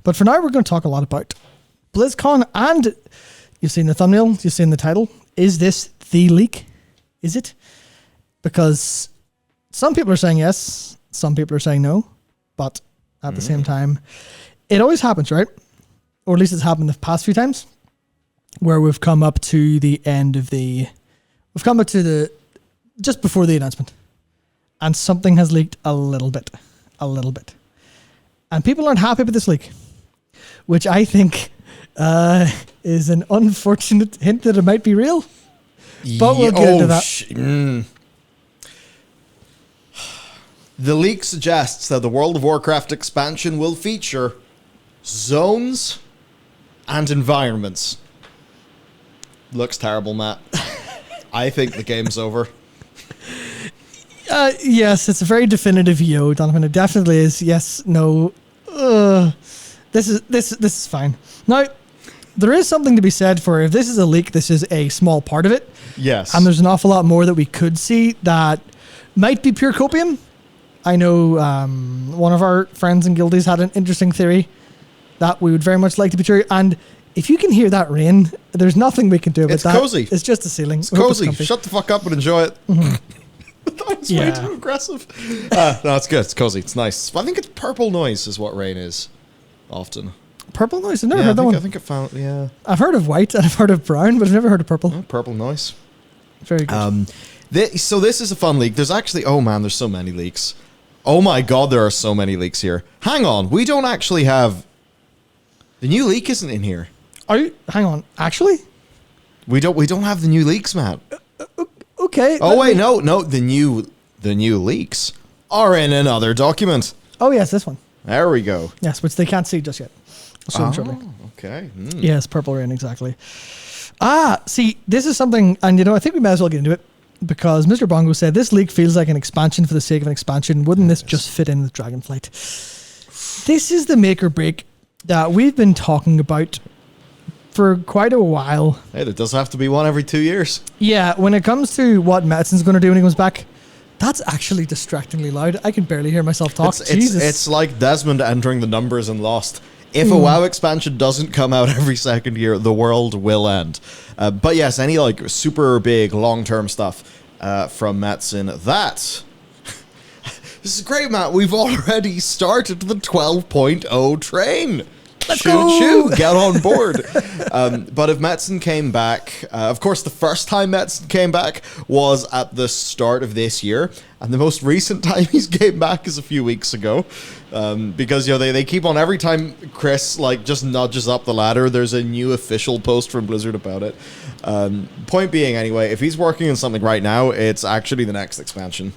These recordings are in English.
But for now, we're going to talk a lot about BlizzCon, and you've seen the thumbnail, you've seen the title. Is this the leak? Is it? Because some people are saying yes, some people are saying no, but at the same time, it always happens, right? Or at least it's happened the past few times, where we've come up to the end of just before the announcement, and something has leaked a little bit. And people aren't happy with this leak, which I think is an unfortunate hint that it might be real. But we'll get into that. The leak suggests that the World of Warcraft expansion will feature zones and environments. Looks terrible, Matt. I think the game's over. Yes, it's a very definitive yo, Donovan. It definitely is. Yes, no. This is fine. Now, there is something to be said for if this is a leak, this is a small part of it. Yes. And there's an awful lot more that we could see that might be pure copium. I know one of our friends in Guildies had an interesting theory that we would very much like to be true. And if you can hear that rain, there's nothing we can do about that. It's cozy. It's just a ceiling. It's cozy. Shut the fuck up and enjoy it. That was way too aggressive. No, it's good. It's cozy. It's nice. I think it's purple noise is what rain is often. Purple noise? I've never heard that one. I think I found, yeah. I've heard of white and I've heard of brown, but I've never heard of purple. Oh, purple noise. Very good. So this is a fun leak. There's actually, oh man, there's so many leaks. Oh my god, there are so many leaks here. Hang on, we don't actually have... The new leak isn't in here. Hang on, actually? We don't have the new leaks, Matt. Okay. Oh wait, no, the new leaks are in another document. Oh yes, this one. There we go. Yes, which they can't see just yet. I'll show them shortly. Okay. Yes, purple rain, exactly. See, this is something, and I think we might as well get into it, because Mr. Bongo said, this leak feels like an expansion for the sake of an expansion. Wouldn't this just fit in with Dragonflight? This is the make or break that we've been talking about for quite a while. Hey, there does have to be one every 2 years. Yeah, when it comes to what Madsen's going to do when he comes back, that's actually distractingly loud. I can barely hear myself talk. It's like Desmond entering the numbers in Lost. If a WoW expansion doesn't come out every second year, the world will end. But yes, any like super big long-term stuff from Madsen. This is great, Matt. We've already started the 12.0 train. Let's go! Choo, get on board. But if Madsen came back, of course, the first time Madsen came back was at the start of this year, and the most recent time he's came back is a few weeks ago. Because they keep on every time Chris just nudges up the ladder, there's a new official post from Blizzard about it. Point being, anyway, if he's working on something right now, it's actually the next expansion.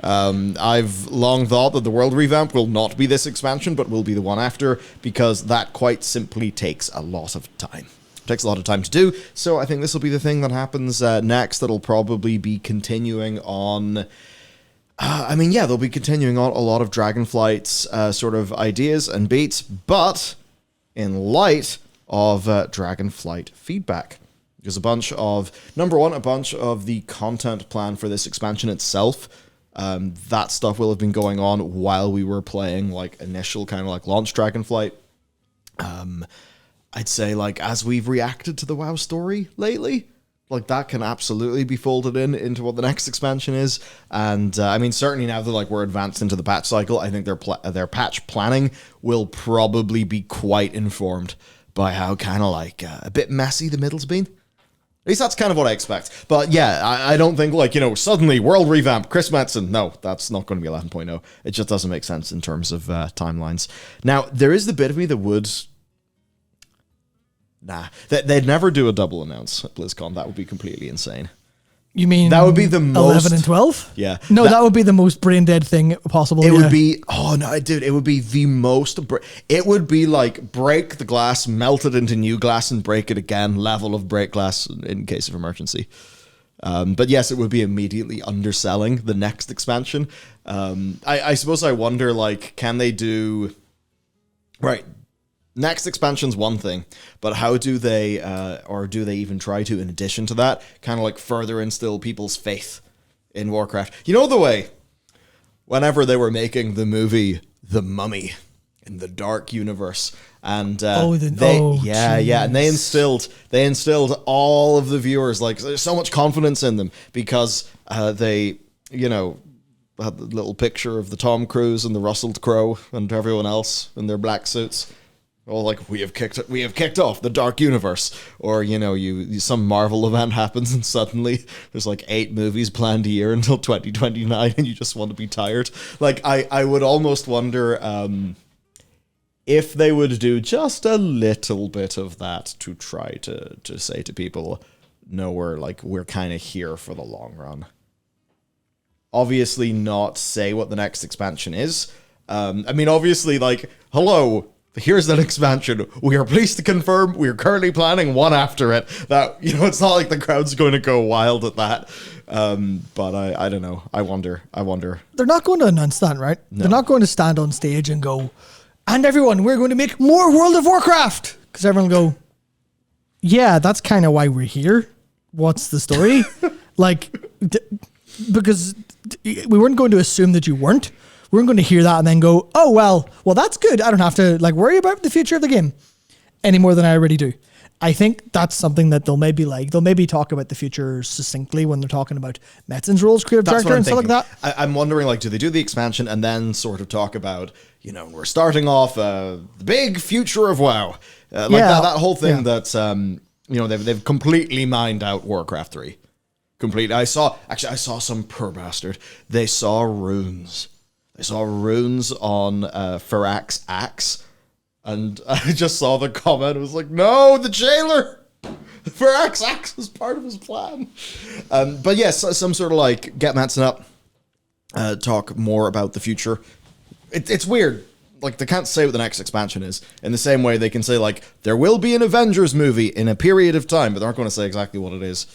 I've long thought that the world revamp will not be this expansion, but will be the one after, because that quite simply takes a lot of time. It takes a lot of time to do, so I think this will be the thing that happens next. That'll probably be continuing on... they'll be continuing on a lot of Dragonflight's sort of ideas and beats, but in light of Dragonflight feedback. There's a bunch of the content plan for this expansion itself. That stuff will have been going on while we were playing initial kind of launch Dragonflight. I'd say as we've reacted to the WoW story lately, that can absolutely be folded into what the next expansion is. And certainly now that we're advanced into the patch cycle, I think their patch planning will probably be quite informed by how kind of a bit messy the middle's been. At least that's kind of what I expect. But yeah, I don't think suddenly world revamp, Chris Madsen. No, that's not going to be 11.0. It just doesn't make sense in terms of timelines. Now, there is the bit of me that would... They'd never do a double announce at BlizzCon. That would be completely insane. You mean that would be the most 11 and 12? Yeah. No, that would be the most brain dead thing possible. It would be it would be the most it would be break the glass, melt it into new glass and break it again, level of break glass in case of emergency. But yes, it would be immediately underselling the next expansion. I suppose I wonder can they do right? Next expansion's one thing, but how do they, or do they even try to, in addition to that, kind of further instill people's faith in Warcraft? You know the way, whenever they were making the movie The Mummy in the Dark Universe. And and they instilled all of the viewers, like, there's so much confidence in them because they, you know, had the little picture of the Tom Cruise and the Russell Crowe and everyone else in their black suits. All like, we have kicked off the Dark Universe. Or, you know, some Marvel event happens and suddenly there's like 8 movies planned a year until 2029 and you just want to be tired. Like, I would almost wonder if they would do just a little bit of that to try to say to people, no, we're kind of here for the long run. Obviously not say what the next expansion is. I mean, obviously, like, hello, here's that expansion. We are pleased to confirm we are currently planning one after it. That, you know, it's not like the crowd's going to go wild at that. But I don't know. I wonder. They're not going to announce that, right? No. They're not going to stand on stage and go, and everyone, we're going to make more World of Warcraft. Because everyone will go, yeah, that's kind of why we're here. What's the story? Because we weren't going to assume that you weren't. We weren't going to hear that and then go, oh, well, that's good. I don't have to worry about the future of the game any more than I already do. I think that's something that they'll maybe talk about the future succinctly when they're talking about Metzen's role as creative director and stuff like that. I'm wondering, like, do they do the expansion and then sort of talk about, you know, we're starting off the big future of WoW. That whole thing that's, you know, they've completely mined out Warcraft 3. Completely. I saw some poor bastard. They saw runes. They saw runes on Farak's axe. And I just saw the comment. It was like, no, the jailer! Farak's axe was part of his plan. But yes, some sort of like, get Mattson up, talk more about the future. It's weird. Like, they can't say what the next expansion is. In the same way they can say, like, there will be an Avengers movie in a period of time, but they aren't going to say exactly what it is.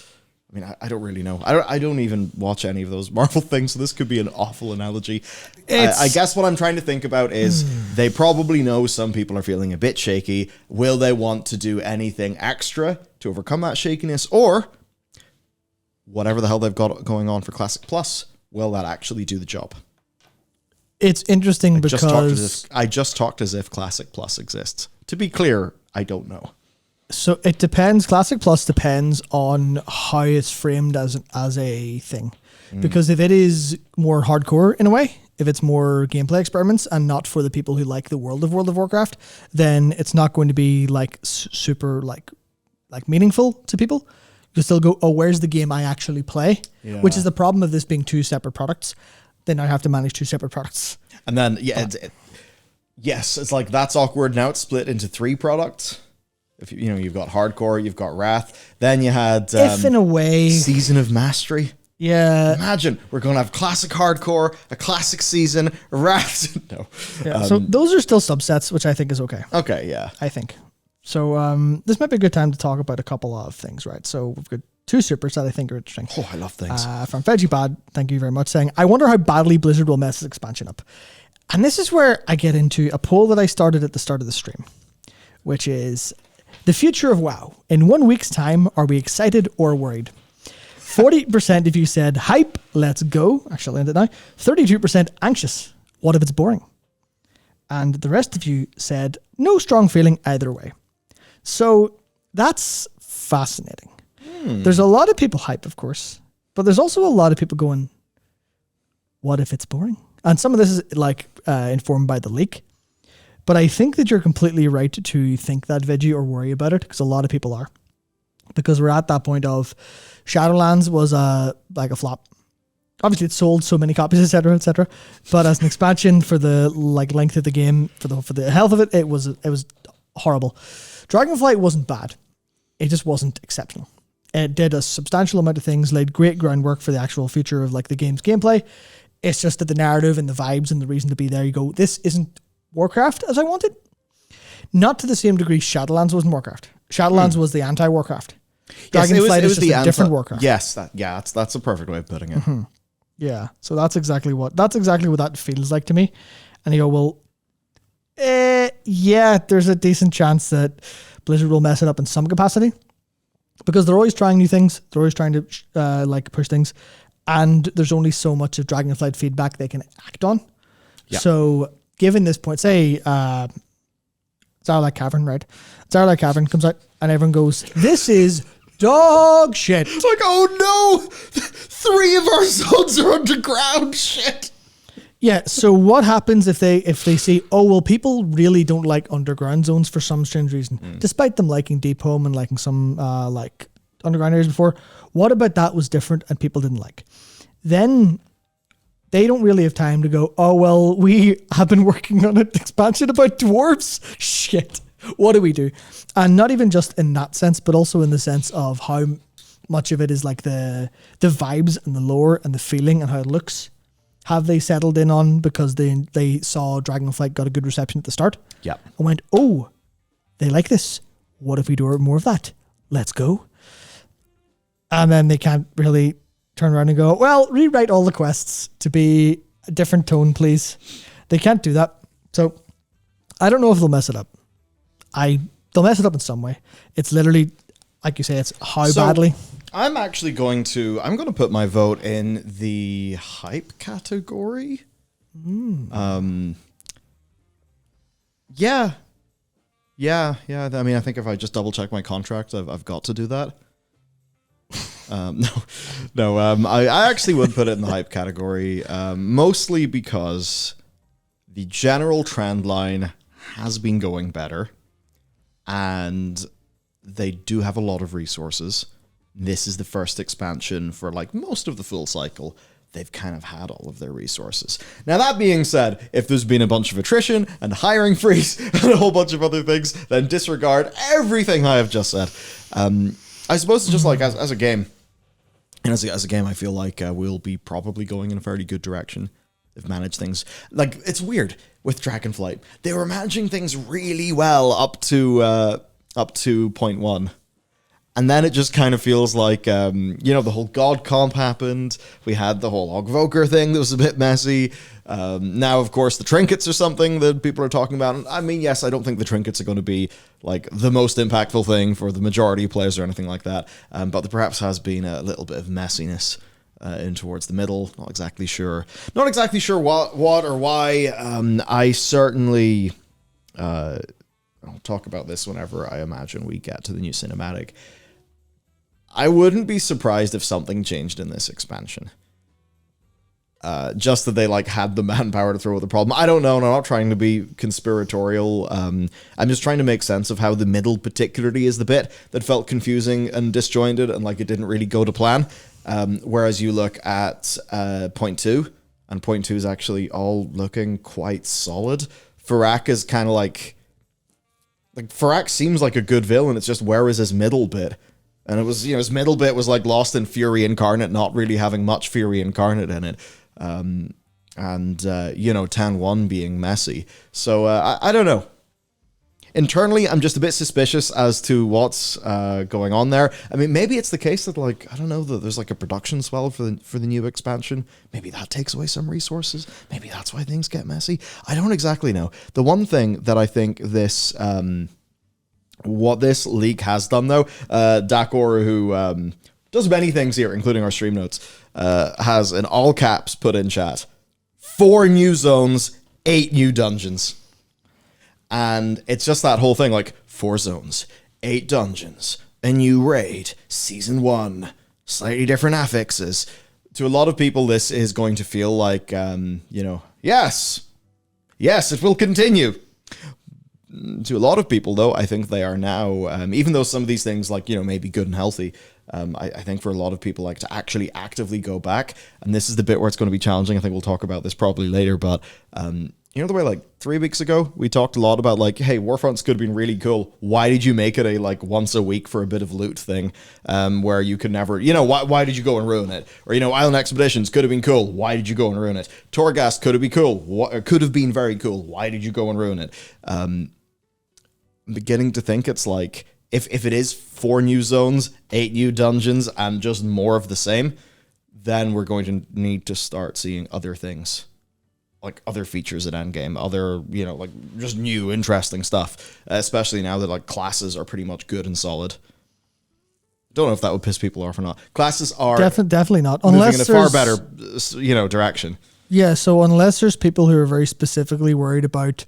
I mean, I don't really know. I don't even watch any of those Marvel things, so this could be an awful analogy. I guess what I'm trying to think about is they probably know some people are feeling a bit shaky. Will they want to do anything extra to overcome that shakiness? Or whatever the hell they've got going on for Classic Plus, will that actually do the job? It's interesting because I just talked as if Classic Plus exists. To be clear, I don't know. So it depends. Classic Plus depends on how it's framed as a thing. Because if it is more hardcore in a way, if it's more gameplay experiments and not for the people who like the world of Warcraft, then it's not going to be like super like meaningful to people. You'll still go, oh, where's the game I actually play? Yeah. Which is the problem of this being 2 separate products. They now have to manage 2 separate products. And then, yes, it's like, that's awkward. Now it's split into 3 products. If you've got Hardcore, you've got Wrath, then you had if in a way Season of Mastery. Yeah. Imagine we're going to have Classic Hardcore, a Classic Season, Wrath. No. Yeah, so those are still subsets, which I think is okay. Okay, yeah. I think. So this might be a good time to talk about a couple of things, right? So we've got 2 supers that I think are interesting. Oh, I love things. From VeggieBad, thank you very much, saying, I wonder how badly Blizzard will mess this expansion up. And this is where I get into a poll that I started at the start of the stream, which is the future of WoW. In 1 week's time, are we excited or worried? 40% of you said, hype, let's go. Actually, I'll end it now. 32% anxious. What if it's boring? And the rest of you said, no strong feeling either way. So that's fascinating. There's a lot of people hype, of course, but there's also a lot of people going, what if it's boring? And some of this is like informed by the leak. But I think that you're completely right to think that, Veggie, or worry about it, because a lot of people are. Because we're at that point of Shadowlands was a flop. Obviously, it sold so many copies, etc., etc. But as an expansion for the length of the game, for the health of it, it was horrible. Dragonflight wasn't bad. It just wasn't exceptional. It did a substantial amount of things, laid great groundwork for the actual future of the game's gameplay. It's just that the narrative and the vibes and the reason to be there, you go, this isn't Warcraft as I wanted. Not to the same degree Shadowlands wasn't Warcraft. Shadowlands was the anti-Warcraft. Dragonflight is just a different Warcraft. Yes, that's a perfect way of putting it. Mm-hmm. Yeah, so that's exactly what that feels like to me. And you go, well, yeah, there's a decent chance that Blizzard will mess it up in some capacity because they're always trying new things. They're always trying to push things, and there's only so much of Dragonflight feedback they can act on. Yeah. So given this point, say Zarlak Cavern, right? Zarlak Cavern comes out and everyone goes, this is dog shit. It's like, oh no, 3 of our zones are underground. Shit. Yeah. So what happens if they see, oh well, people really don't like underground zones for some strange reason, despite them liking Deep Home and liking some like underground areas before. What about that was different and people didn't like? Then they don't really have time to go, oh well, we have been working on an expansion about dwarves. Shit. What do we do? And not even just in that sense, but also in the sense of how much of it is like the vibes and the lore and the feeling and how it looks. Have they settled in on because they saw Dragonflight got a good reception at the start? Yeah. And went, oh, they like this. What if we do more of that? Let's go. And then they can't really turn around and go, well, rewrite all the quests to be a different tone, please. They can't do that. So I don't know if they'll mess it up. They'll mess it up in some way. It's literally, like you say, it's how badly. I'm actually going to put my vote in the hype category. Yeah. I mean, I think if I just double check my contract, I've got to do that. I actually would put it in the hype category, mostly because the general trend line has been going better, and they do have a lot of resources. This is the first expansion for like most of the full cycle. They've kind of had all of their resources. Now, that being said, if there's been a bunch of attrition and hiring freeze and a whole bunch of other things, then disregard everything I have just said. I suppose it's just like as a game, and as a game, I feel like we'll be probably going in a fairly good direction. They've managed things. Like, it's weird with Dragonflight. They were managing things really well up to 0.1. And then it just kind of feels like, the whole God comp happened. We had the whole Ogvoker thing that was a bit messy. Now, of course, the trinkets are something that people are talking about. I mean, yes, I don't think the trinkets are going to be like the most impactful thing for the majority of players or anything like that. But there perhaps has been a little bit of messiness in towards the middle. Not exactly sure what or why. I certainly, I'll talk about this whenever I imagine we get to the new cinematic. I wouldn't be surprised if something changed in this expansion. Just that they had the manpower to throw at the problem. I don't know, and I'm not trying to be conspiratorial. I'm just trying to make sense of how the middle particularly is the bit that felt confusing and disjointed and like it didn't really go to plan. Whereas you look at 0.2, and 0.2 is actually all looking quite solid. Farak is kind of like Farak seems like a good villain. It's just where is his middle bit? And it was, his middle bit was like lost in Fury Incarnate, not really having much Fury Incarnate in it. Tan 1 being messy. So I don't know. Internally, I'm just a bit suspicious as to what's going on there. I mean, maybe it's the case that I don't know, that there's a production swell for the new expansion. Maybe that takes away some resources. Maybe that's why things get messy. I don't exactly know. The one thing that I think this what this leak has done, though, Dakor, who does many things here, including our stream notes, has in all caps put in chat 4 new zones, 8 new dungeons. And it's just that whole thing, 4 zones, 8 dungeons, a new raid, season 1, slightly different affixes. To a lot of people, this is going to feel like, yes, it will continue. To a lot of people, though, I think they are now, even though some of these things, may be good and healthy, I think for a lot of people, to actually actively go back, and this is the bit where it's going to be challenging. I think we'll talk about this probably later, but the way 3 weeks ago we talked a lot about hey, Warfronts could have been really cool. Why did you make it a once a week for a bit of loot thing, where you could never, why did you go and ruin it? Or Island Expeditions could have been cool. Why did you go and ruin it? Torghast could have been cool. Could have been very cool. Why did you go and ruin it? I'm beginning to think it's if it is 4 new zones, 8 new dungeons, and just more of the same, then we're going to need to start seeing other things. Other features at endgame, other, just new, interesting stuff. Especially now that, classes are pretty much good and solid. Don't know if that would piss people off or not. Classes are... Definitely not. Moving Unless in a far better, direction. Yeah, so unless there's people who are very specifically worried about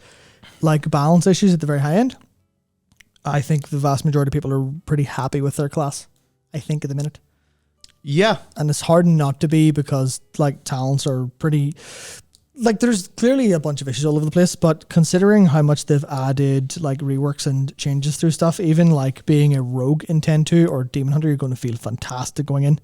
like balance issues at the very high end, I think the vast majority of people are pretty happy with their class. I think at the minute. Yeah. And it's hard not to be because like talents are pretty, like there's clearly a bunch of issues all over the place, but considering how much they've added like reworks and changes through stuff, even like being a rogue in 10.2 or Demon Hunter, you're going to feel fantastic going in.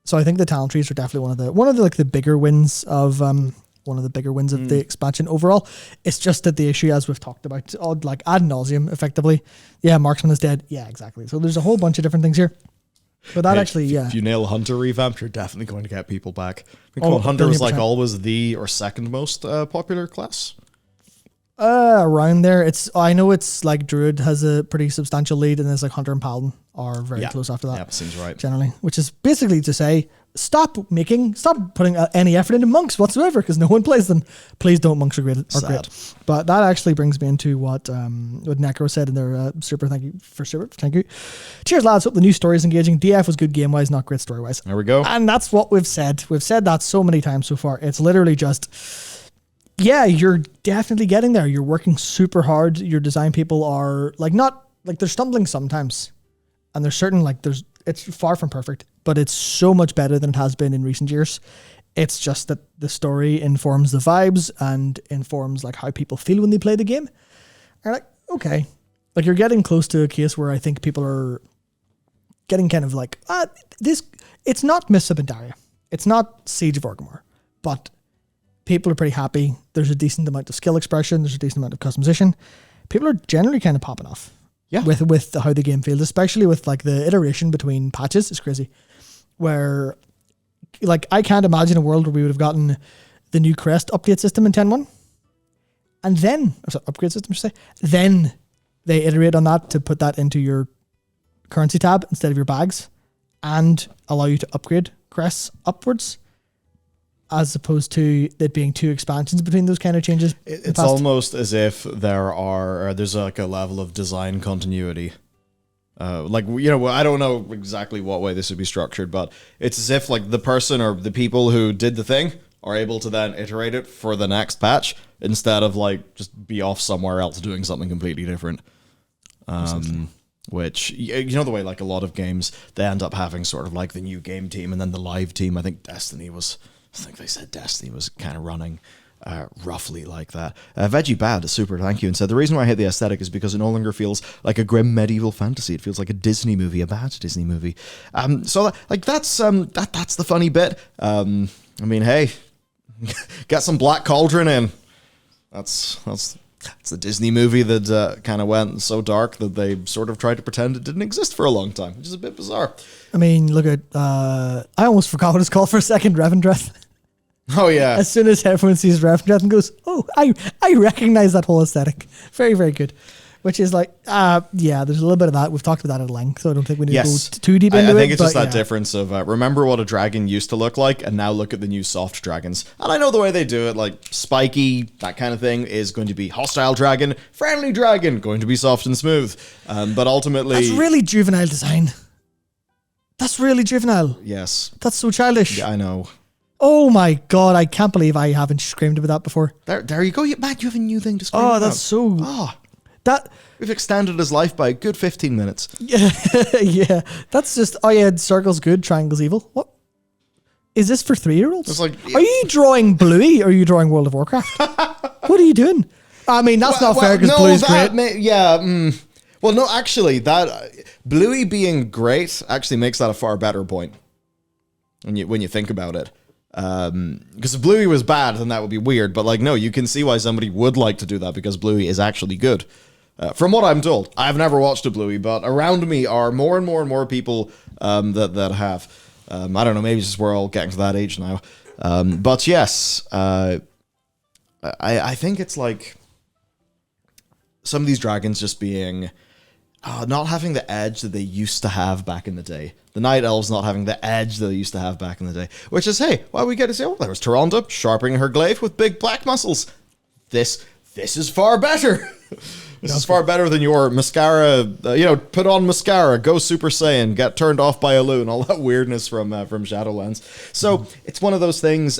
So I think the talent trees are definitely one of the like the bigger wins of the expansion overall. It's just that the issue, as we've talked about, like ad nauseum, effectively. Yeah, marksman is dead. Yeah, exactly. So there's a whole bunch of different things here. But that if you nail Hunter revamp, you're definitely going to get people back. I think Hunter was like always the or second most popular class. Around there. I know it's like Druid has a pretty substantial lead, and there's like Hunter and Paladin are very close after that. Yeah, seems right. Generally, which is basically to say, stop putting any effort into monks whatsoever because no one plays them. Please don't. Monks are great. But that actually brings me into what Necro said in their super. Thank you. Cheers, lads. Hope the new story is engaging. DF was good game wise, not great story wise. There we go. And that's what we've said. We've said that so many times so far. It's literally just. Yeah, you're definitely getting there. You're working super hard. Your design people are like not like they're stumbling sometimes, and there's certain like it's far from perfect, but it's so much better than it has been in recent years. It's just that the story informs the vibes and informs like how people feel when they play the game. And like, okay, like you're getting close to a case where I think people are getting kind of like this. It's not Mists of Pandaria. It's not Siege of Orgrimmar, but people are pretty happy. There's a decent amount of skill expression. There's a decent amount of customization. People are generally kind of popping off. Yeah. With how the game feels, especially with like the iteration between patches. It's crazy. Where like I can't imagine a world where we would have gotten the new crest update system in 10.1. And then upgrade system, I should say. Then they iterate on that to put that into your currency tab instead of your bags and allow you to upgrade crests upwards. As opposed to it being two expansions between those kind of changes. It's almost as if there's like a level of design continuity. Like, you know, I don't know exactly what way this would be structured, but it's as if like the person or the people who did the thing are able to then iterate it for the next patch instead of like just be off somewhere else doing something completely different. Which, you know, the way like a lot of games, they end up having sort of like the new game team and then the live team. I think they said Destiny was kind of running roughly like that. Veggie Bad, super thank you, and said the reason why I hate the aesthetic is because it no longer feels like a grim medieval fantasy. It feels like a Disney movie, a bad Disney movie. So like that's the funny bit. I mean, hey, get some Black Cauldron in. That's the Disney movie that kind of went so dark that they sort of tried to pretend it didn't exist for a long time, which is a bit bizarre. I mean, look at I almost forgot what it's called for a second, Revendreth. Oh yeah. As soon as everyone sees Revendreth and goes, oh, I recognize that whole aesthetic. Very, very good. Which is like, yeah, there's a little bit of that. We've talked about that at length, so I don't think we need to go too deep into it. I think it's just that difference of remember what a dragon used to look like, and now look at the new soft dragons. And I know the way they do it, like spiky, that kind of thing, is going to be hostile dragon, friendly dragon, going to be soft and smooth. But ultimately... That's really juvenile design. That's really juvenile. Yes. That's so childish. Yeah, I know. Oh my god, I can't believe I haven't screamed about that before. There you go, Matt, you have a new thing to scream about. Oh, that's so... Oh. We've extended his life by a good 15 minutes. Yeah, yeah. That's just, oh yeah, circle's good, triangle's evil. What? Is this for 3-year-olds? It's like, are you drawing Bluey or are you drawing World of Warcraft? What are you doing? I mean, that's not fair because Bluey's great. Well, no, actually, that Bluey being great actually makes that a far better point when you think about it. Because if Bluey was bad, then that would be weird. But like, no, you can see why somebody would like to do that because Bluey is actually good. From what I'm told, I've never watched a Bluey, but around me are more and more and more people that have. I don't know, maybe it's just we're all getting to that age now. But yes, I think it's like some of these dragons just being not having the edge that they used to have back in the day. The Night Elves not having the edge that they used to have back in the day. Which is, hey, why we get to say, oh, there was Taronda sharpening her glaive with big black muscles. This is far better. This is far better than your mascara, put on mascara, go Super Saiyan, get turned off by a loon, all that weirdness from Shadowlands. So it's one of those things,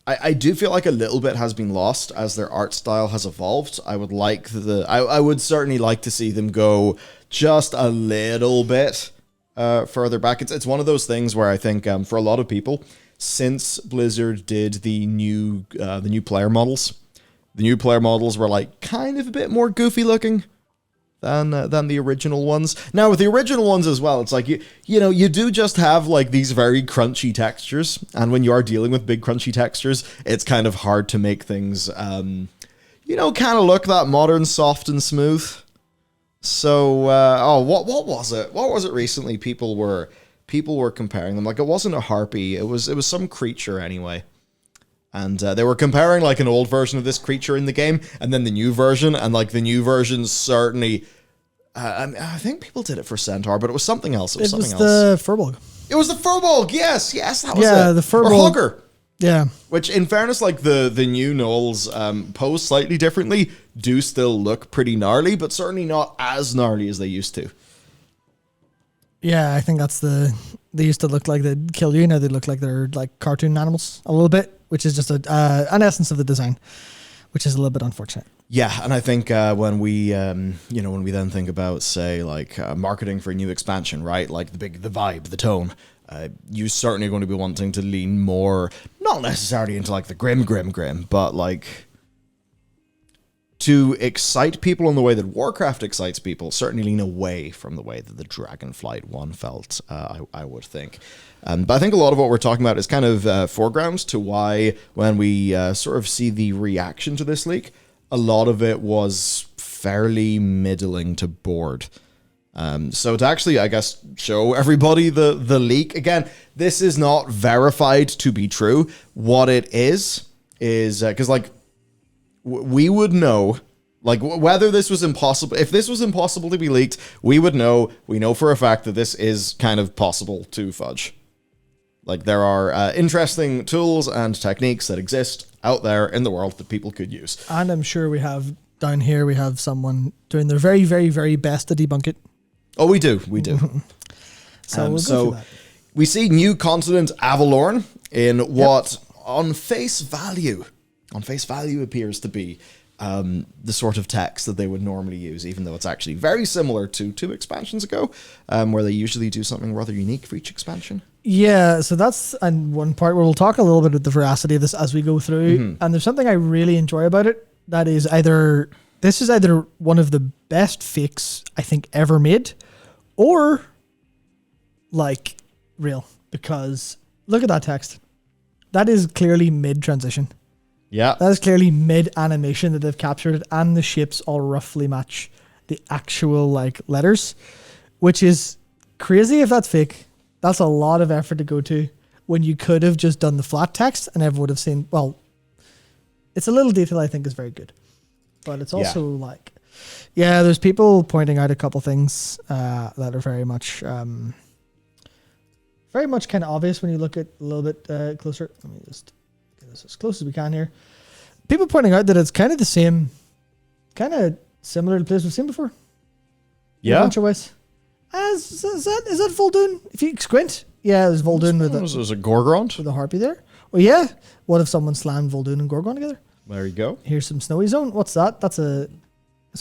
I do feel like a little bit has been lost as their art style has evolved. I would certainly like to see them go just a little bit further back. It's one of those things where I think for a lot of people, since Blizzard did the new player models, the new player models were like kind of a bit more goofy looking than the original ones. Now with the original ones as well, it's like you do just have like these very crunchy textures, and when you are dealing with big crunchy textures, it's kind of hard to make things kind of look that modern, soft and smooth. So what was it? What was it recently? People were comparing them. Like it wasn't a harpy. It was some creature anyway. And they were comparing like an old version of this creature in the game and then the new version. And like the new version certainly, I think people did it for Centaur, but it was something else. It was the Furbolg. It was the Furbolg. Yes, that was it. Yeah, the Furbolg. Or Hugger. Yeah. Which, in fairness, like the new gnolls pose slightly differently, do still look pretty gnarly, but certainly not as gnarly as they used to. Yeah, I think they used to look like they'd kill you. Now they look like they're like cartoon animals a little bit, which is just an essence of the design, which is a little bit unfortunate. Yeah, and I think when we then think about, say, like marketing for a new expansion, right? Like the vibe, the tone, you're certainly going to be wanting to lean more, not necessarily into like the grim, but like to excite people in the way that Warcraft excites people, certainly lean away from the way that the Dragonflight one felt, I would think. But I think a lot of what we're talking about is kind of foreground to why when we sort of see the reaction to this leak, a lot of it was fairly middling to bored. So to actually, I guess, show everybody the leak, again, this is not verified to be true. What it is because like we would know, like whether this was impossible, if this was impossible to be leaked, we would know. We know for a fact that this is kind of possible to fudge. Like there are interesting tools and techniques that exist out there in the world that people could use. And I'm sure we have someone doing their very, very, very best to debunk it. Oh, we do. So we'll go through that. We see new continent Avalorn in what on face value appears to be the sort of text that they would normally use, even though it's actually very similar to 2 expansions ago, where they usually do something rather unique for each expansion. Yeah, so that's one part where we'll talk a little bit about the veracity of this as we go through. Mm-hmm. And there's something I really enjoy about it. That is either one of the best fakes I think ever made, or like real, because look at that text. That is clearly mid-transition. Yeah. That is clearly mid-animation that they've captured it, and the shapes all roughly match the actual like letters, which is crazy if that's fake. That's a lot of effort to go to when you could have just done the flat text and everyone would have seen, well, it's a little detail I think is very good. But it's also there's people pointing out a couple things that are very much kind of obvious when you look at a little bit closer. Let me just get this as close as we can here. People pointing out that it's kind of the same, kind of similar to places we've seen before. Yeah. A bunch of ways. Is that Vol'dun? If you squint, yeah, there's Vol'dun with a Gorgorond with a harpy there. Well, yeah. What if someone slammed Vol'dun and Gorgon together? There you go. Here's some snowy zone. What's that? That's a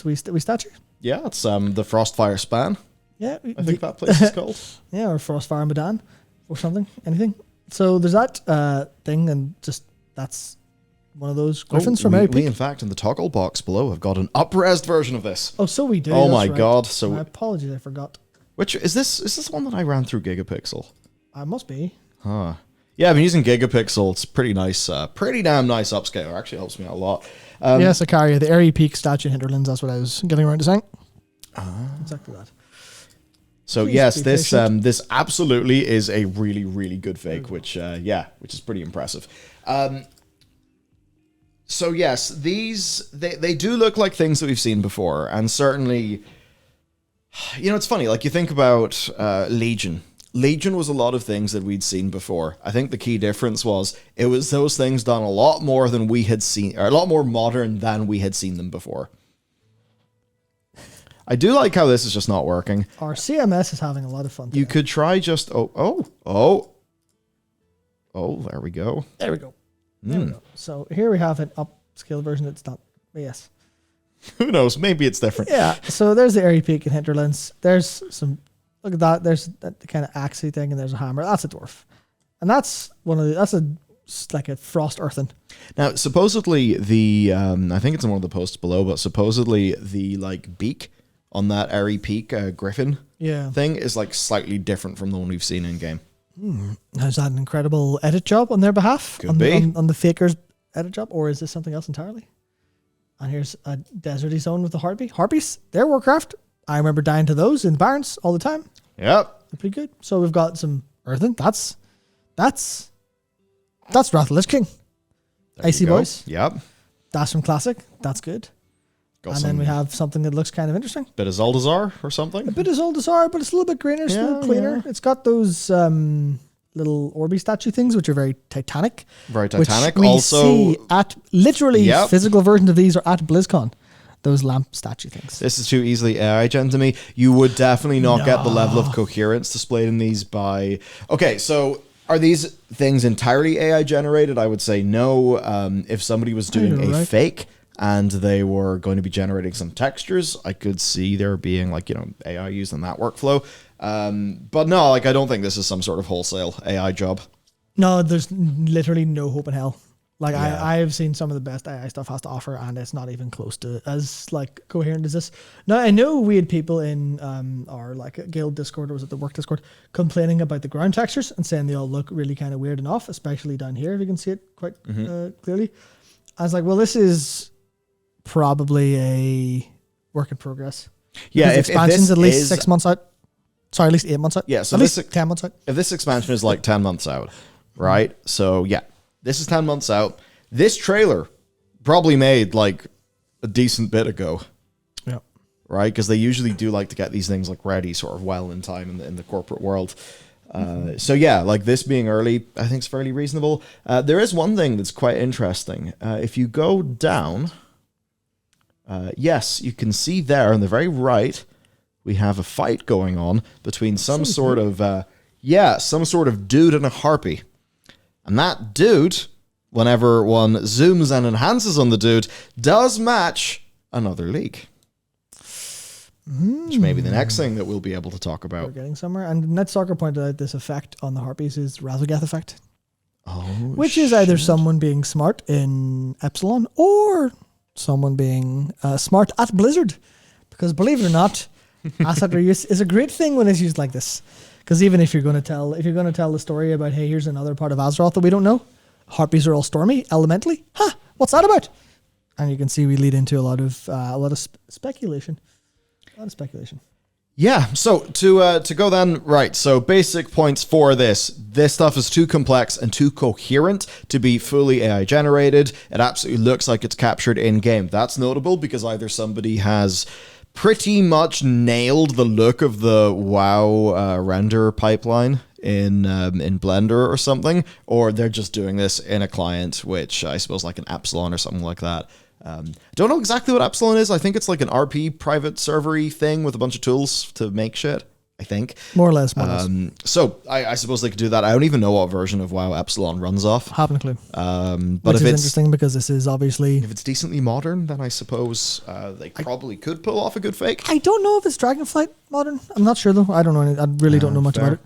wee statue. Yeah, it's the Frostfire Span. Yeah, I think that place is called. Yeah, or Frostfire Medan, or something. Anything. So there's that thing, and just that's one of those griffins from Mary Peak. We, in fact, in the toggle box below, have got an up-resed version of this. Oh, so we do. Oh my god! So my apologies, I forgot. Which is this? Is this one that I ran through Gigapixel? Must be. Huh. Yeah, I've been using Gigapixel. It's pretty nice, pretty damn nice upscaler. Actually helps me out a lot. Sicaria, the Airy Peak statue in Hinterlands. That's what I was getting around to saying. Exactly that. So Please yes, this absolutely is a really, really good fake, which is pretty impressive. So yes, these they do look like things that we've seen before, and certainly, it's funny. Like you think about Legion. Legion was a lot of things that we'd seen before. I think the key difference was it was those things done a lot more than we had seen, or a lot more modern than we had seen them before. I do like how this is just not working. Our CMS is having a lot of fun today. You could try just there we go. There we go. There we go. So here we have an upscale version. It's not. Yes. Who knows? Maybe it's different. Yeah. So there's the airy peak and hinterlands. There's some. Look at that. There's that kind of axey thing, and there's a hammer. That's a dwarf, and that's like a frost earthen. Now, supposedly I think it's in one of the posts below, but supposedly the like beak on that airy peak griffin thing is like slightly different from the one we've seen in game. Is that an incredible edit job on their behalf? Could be. On the faker's edit job, or is this something else entirely? And here's a deserty zone with the harpy. Harpies, they're Warcraft. I remember dying to those in the barrens all the time. Yep. They're pretty good. So we've got some earthen. That's Wrath of the Lich King. There Icy you go. Boys. Yep. That's from Classic. That's good. Got and then we have something that looks kind of interesting. bit of Zaldazar or something. A bit of Zaldazar, but it's a little bit greener, it's a little cleaner. Yeah. It's got those little Orby statue things, which are very Titanic. Very Titanic. Which we also, see at literally physical versions of these are at BlizzCon. Those lamp statue things. This is too easily AI gen to me. You would definitely not get the level of coherence displayed in these by... Okay, so are these things entirely AI generated? I would say no. If somebody was doing a fake and they were going to be generating some textures, I could see there being like, AI used in that workflow. But no, like I don't think this is some sort of wholesale AI job. No, there's literally no hope in hell. Like I've seen some of the best AI stuff has to offer, and it's not even close to as like coherent as this. Now I know we had people in our like guild Discord, or was it the work Discord, complaining about the ground textures and saying they all look really kind of weird and off, especially down here if you can see it quite clearly. I was like, well, this is probably a work in progress. Yeah, if expansion's at least 6 months out. Sorry, at least 8 months out. Yeah, so at least 10 months out. If this expansion is like 10 months out, right? So yeah. This is 10 months out. This trailer probably made like a decent bit ago. Yeah. Right? Because they usually do like to get these things like ready sort of well in time in the corporate world. So yeah, like this being early, I think is fairly reasonable. There is one thing that's quite interesting. If you go down, yes, you can see there on the very right, we have a fight going on between some sort of dude and a harpy. And that dude, whenever one zooms and enhances on the dude, does match another league. Which may be the next thing that we'll be able to talk about. We're getting somewhere. And Net Soccer pointed out this effect on the Harpies is Razorgath effect. Which is either someone being smart in Epsilon or someone being smart at Blizzard. Because believe it or not, asset reuse is a great thing when it's used like this. Because even if you're going to tell the story about, hey, here's another part of Azeroth that we don't know, Harpies are all stormy, elementally. What's that about? And you can see we lead into a lot of speculation. A lot of speculation. Yeah. So to go then, right. So basic points for this. This stuff is too complex and too coherent to be fully AI generated. It absolutely looks like it's captured in game. That's notable because either somebody has pretty much nailed the look of the WoW render pipeline in Blender or something, or they're just doing this in a client, which I suppose like an Epsilon or something like that. Don't know exactly what Epsilon is. I think it's like an RP private server-y thing with a bunch of tools to make shit, I think. More or less. So I suppose they could do that. I don't even know what version of WoW Epsilon runs off. Haven't a clue. But Which is interesting because this is obviously... If it's decently modern, then I suppose they probably could pull off a good fake. I don't know if it's Dragonflight modern. I'm not sure though. I don't know. I really don't know much about it.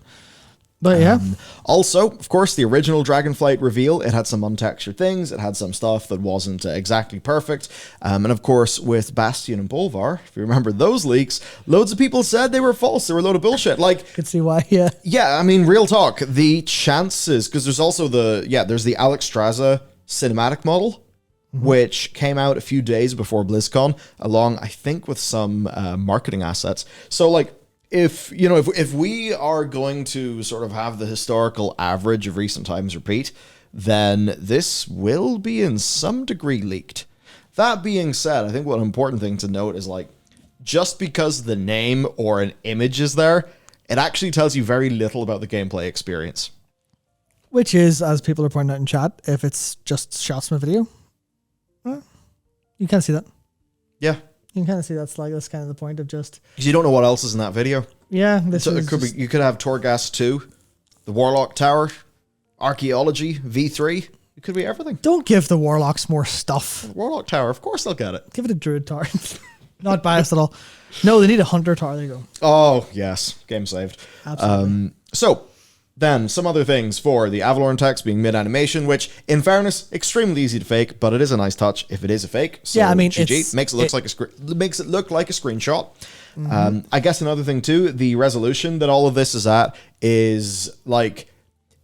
But yeah. Also, of course, the original Dragonflight reveal, it had some untextured things. It had some stuff that wasn't exactly perfect. And of course, with Bastion and Bolvar, if you remember those leaks, loads of people said they were false. They were a load of bullshit. Like, I could see why, yeah. Yeah, I mean, real talk. The chances, because there's also there's the Alex Straza cinematic model, which came out a few days before BlizzCon, along, I think, with some marketing assets. So, like, if we are going to sort of have the historical average of recent times repeat, then this will be in some degree leaked. That being said, I think one important thing to note is like, just because the name or an image is there, it actually tells you very little about the gameplay experience. Which is, as people are pointing out in chat, if it's just shots from a video, well, you can't see that. Yeah. You can kind of see that's kind of the point of just... Because you don't know what else is in that video. Yeah. You could have Torghast 2, the Warlock Tower, Archaeology, V3. It could be everything. Don't give the Warlocks more stuff. Warlock Tower, of course they'll get it. Give it a Druid Tower. Not biased at all. No, they need a Hunter Tower. There you go. Oh, yes. Game saved. Absolutely. So, then, some other things for the Avalorn text being mid-animation, which, in fairness, extremely easy to fake, but it is a nice touch if it is a fake. So Yeah, I mean, GG, makes it look like a screenshot. I guess another thing, too, the resolution that all of this is at is, like,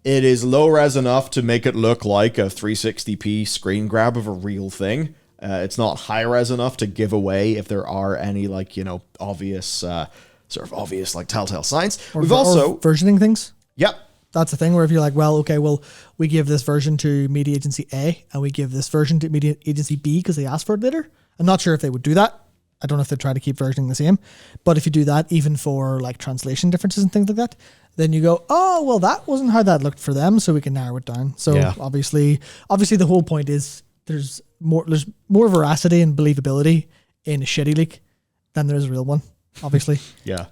it is low res enough to make it look like a 360p screen grab of a real thing. It's not high res enough to give away if there are any, like, you know, obvious, like, telltale signs. We've also... versioning things. Yep. That's the thing where if you're like, well, okay, well, we give this version to Media Agency A and we give this version to Media Agency B because they asked for it later. I'm not sure if they would do that. I don't know if they try to keep versioning the same. But if you do that, even for like translation differences and things like that, then you go, oh, well, that wasn't how that looked for them, so we can narrow it down. So obviously the whole point is there's more veracity and believability in a shitty leak than there is a real one, obviously. Yeah.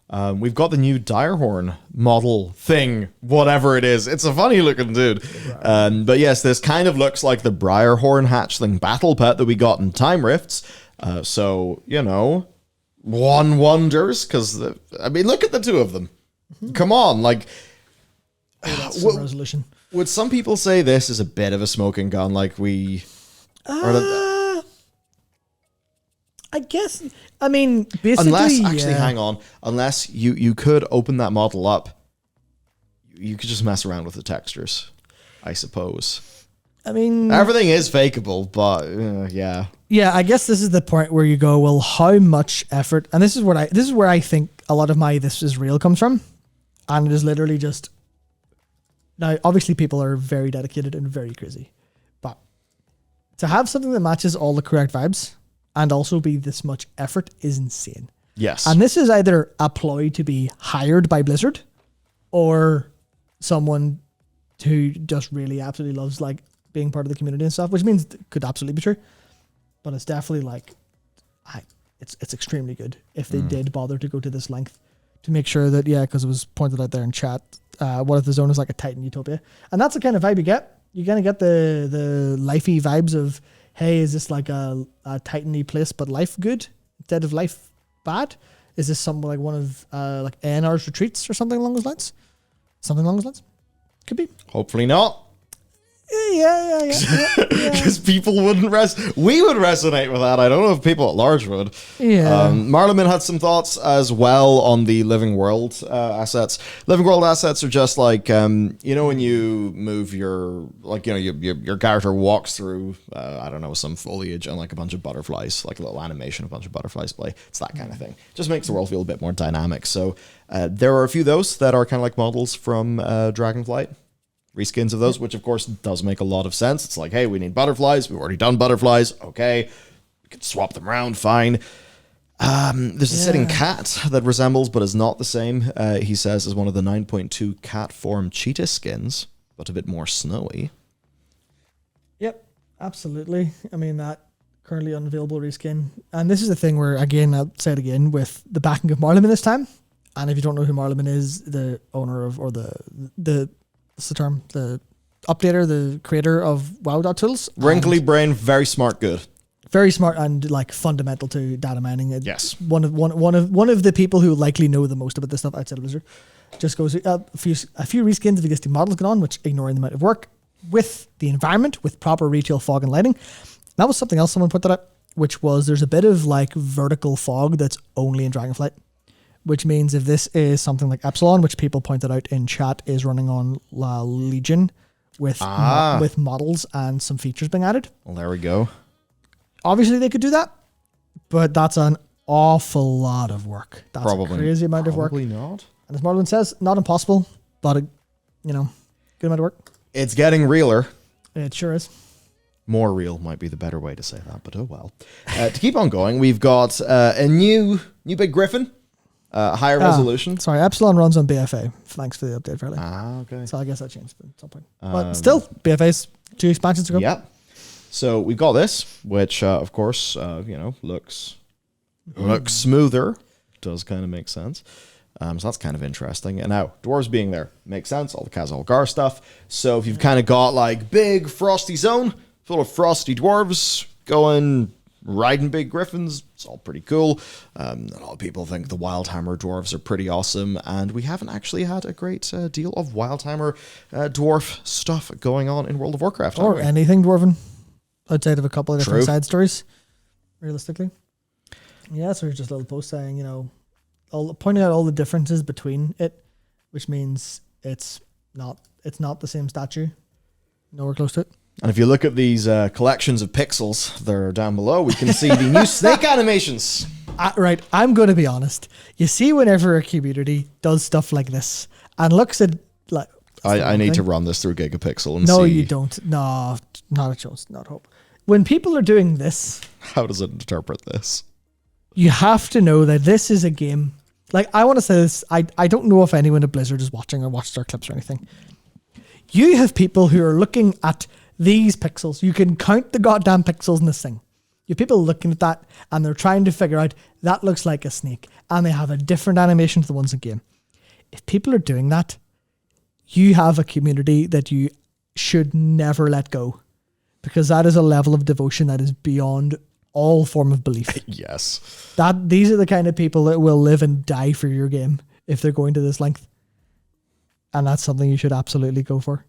We've got the new Direhorn model thing, whatever it is. It's a funny looking dude. But yes, this kind of looks like the Briarhorn hatchling battle pet that we got in Time Rifts. So, you know, one wonders, because, I mean, look at the two of them. Come on, like... That's some resolution. Would some people say this is a bit of a smoking gun, like we... I guess, I mean, basically... hang on. Unless you could open that model up, you could just mess around with the textures, I suppose. I mean... Everything is fakeable, but, yeah. Yeah, I guess this is the point where you go, well, how much effort... And this is where I think a lot of my this is real comes from. And it is literally just... Now, obviously, people are very dedicated and very crazy. But to have something that matches all the correct vibes... and also be this much effort is insane. Yes. And this is either a ploy to be hired by Blizzard or someone who just really absolutely loves like being part of the community and stuff, which means it could absolutely be true. But it's definitely like, it's extremely good if they did bother to go to this length to make sure that, because it was pointed out there in chat, what if the zone is like a Titan utopia? And that's the kind of vibe you get. You're going to get the lifey vibes of, hey, is this like a Titan-y place, but life good instead of life bad? Is this something like one of like ANR's retreats or something along those lines? Something along those lines? Could be. Hopefully not. Yeah. Because people wouldn't we would resonate with that. I don't know if people at large would. Yeah. Marleman had some thoughts as well on the Living World assets. Living World assets are just like, you know, when you move your character walks through, I don't know, some foliage and like a bunch of butterflies, like a little animation, a bunch of butterflies play. It's that kind of thing. Just makes the world feel a bit more dynamic. So there are a few of those that are kind of like models from Dragonflight. Reskins of those, which of course does make a lot of sense. It's like, hey, we need butterflies. We've already done butterflies. Okay, we can swap them around. Fine. There's a sitting cat that resembles, but is not the same. He says, as one of the 9.2 cat form cheetah skins, but a bit more snowy. Yep, absolutely. I mean, that currently unavailable reskin. And this is the thing where, again, I'll say it again, with the backing of Marleman this time. And if you don't know who Marleman is, the owner of, or the what's the term? The updater, the creator of WoW.tools. Wrinkly brain, very smart, good. Very smart and like fundamental to data mining. Yes. One of the people who likely know the most about this stuff outside of Blizzard. Just goes a few reskins of existing models going on, which ignoring the amount of work with the environment, with proper retail fog and lighting. That was something else someone put that up, which was there's a bit of like vertical fog that's only in Dragonflight. Which means if this is something like Epsilon, which people pointed out in chat is running on Legion with models and some features being added. Well, there we go. Obviously, they could do that, but that's an awful lot of work. That's a crazy amount of work. Probably not. And as Marlon says, not impossible, but, good amount of work. It's getting realer. It sure is. More real might be the better way to say that, but oh well. To keep on going, we've got a new big griffin. Higher resolution. Sorry, Epsilon runs on BFA. Thanks for the update, Fairly. Okay. So I guess that changed at some point. But still, BFA's 2 expansions to go. Yep. So we've got this, which of course, looks smoother. Does kind of make sense. So that's kind of interesting. And now, dwarves being there makes sense, all the Khazal Gar stuff. So if you've kind of got like big frosty zone full of frosty dwarves going riding big griffins, it's all pretty cool. A lot of people think the Wildhammer dwarves are pretty awesome, and we haven't actually had a great deal of Wildhammer dwarf stuff going on in World of Warcraft. Or anything dwarven, outside of a couple of different True. side stories, realistically. Yeah, so there's just a little post saying, pointing out all the differences between it, which means it's not the same statue. Nowhere close to it. And if you look at these collections of pixels that are down below, we can see the new snake animations. Right, I'm going to be honest. You see, whenever a community does stuff like this and looks at like, I need to run this through Gigapixel and see. No, you don't. No, not a chance. Not hope. When people are doing this, how does it interpret this? You have to know that this is a game. Like, I want to say this. I don't know if anyone at Blizzard is watching or watched our clips or anything. You have people who are looking at these pixels. You can count the goddamn pixels in this thing. You have people looking at that and they're trying to figure out that looks like a snake, and they have a different animation to the ones in game. If people are doing that, you have a community that you should never let go, because that is a level of devotion that is beyond all form of belief. Yes. These are the kind of people that will live and die for your game if they're going to this length. And that's something you should absolutely go for.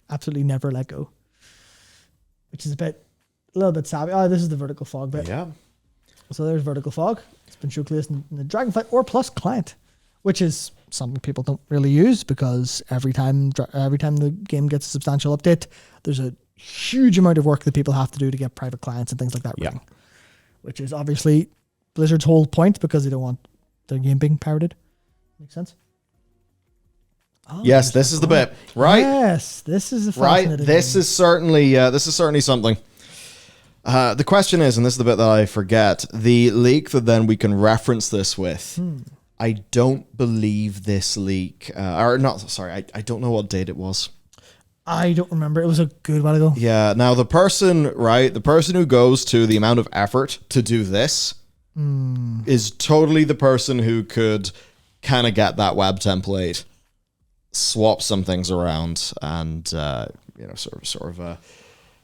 Absolutely never let go. Which is a little bit savvy. Oh, this is the vertical fog bit. Yeah. So there's vertical fog. It's been showcased in the Dragonflight or Plus client, which is something people don't really use, because every time the game gets a substantial update, there's a huge amount of work that people have to do to get private clients and things like that running. Which is obviously Blizzard's whole point, because they don't want their game being pirated. Makes sense? Oh, yes, this is the bit, right? Yes, this is a fascinating right. This is certainly something. The question is, and this is the bit that I forget, the leak that then we can reference this with. I don't believe this leak, I don't know what date it was. I don't remember. It was a good while ago. Yeah. Now the person who goes to the amount of effort to do this is totally the person who could kind of get that web template, swap some things around, and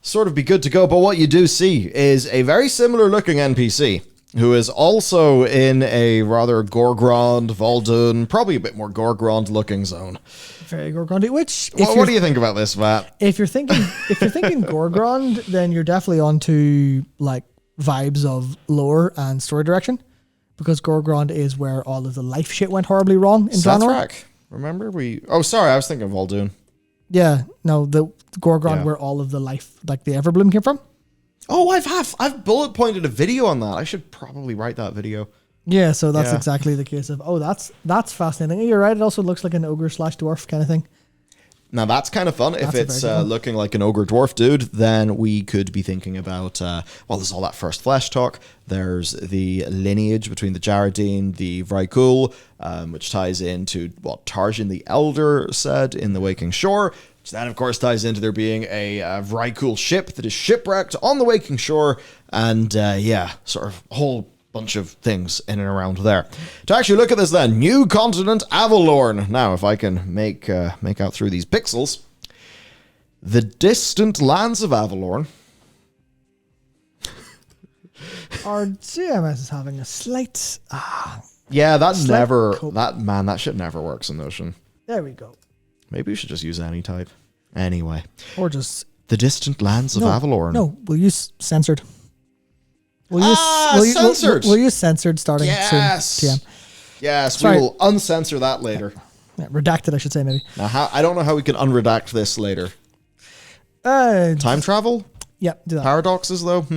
sort of be good to go. But what you do see is a very similar looking NPC who is also in a rather Gorgrond, Vol'dun, probably a bit more Gorgrond looking zone. Very Gorgrond. Which, what do you think about this, Matt? If you're thinking Gorgrond, then you're definitely onto like vibes of lore and story direction, because Gorgrond is where all of the life shit went horribly wrong in Draenor. Remember Oh, sorry, I was thinking of Vol'dun. Yeah, no, the Gorgrond where all of the life, like the Everbloom, came from. Oh, I've bullet pointed a video on that. I should probably write that video. Yeah, so that's exactly the case of, that's fascinating. You're right, it also looks like an ogre/dwarf kind of thing. Now that's kind of fun. If it's looking like an ogre dwarf dude, then we could be thinking about, there's all that first flesh talk. There's the lineage between the Jaredine, the Vrykul, which ties into what Tarjan the Elder said in The Waking Shore, which then of course ties into there being a Vrykul ship that is shipwrecked on the Waking Shore, and sort of a whole bunch of things in and around there. To actually look at this then, new continent Avalorn. Now, if I can make out through these pixels, the distant lands of Avalorn. Our CMS is having a slight... Yeah, that shit never works in Notion. There we go. Maybe we should just use any type. Anyway. Or just... The distant lands of Avalorn. No, we'll use censored. We'll use censored starting soon. PM. Yes, we will uncensor that later. Yeah, redacted, I should say, maybe. Now, I don't know how we can unredact this later. Time travel? Yeah, do that. Paradoxes, though?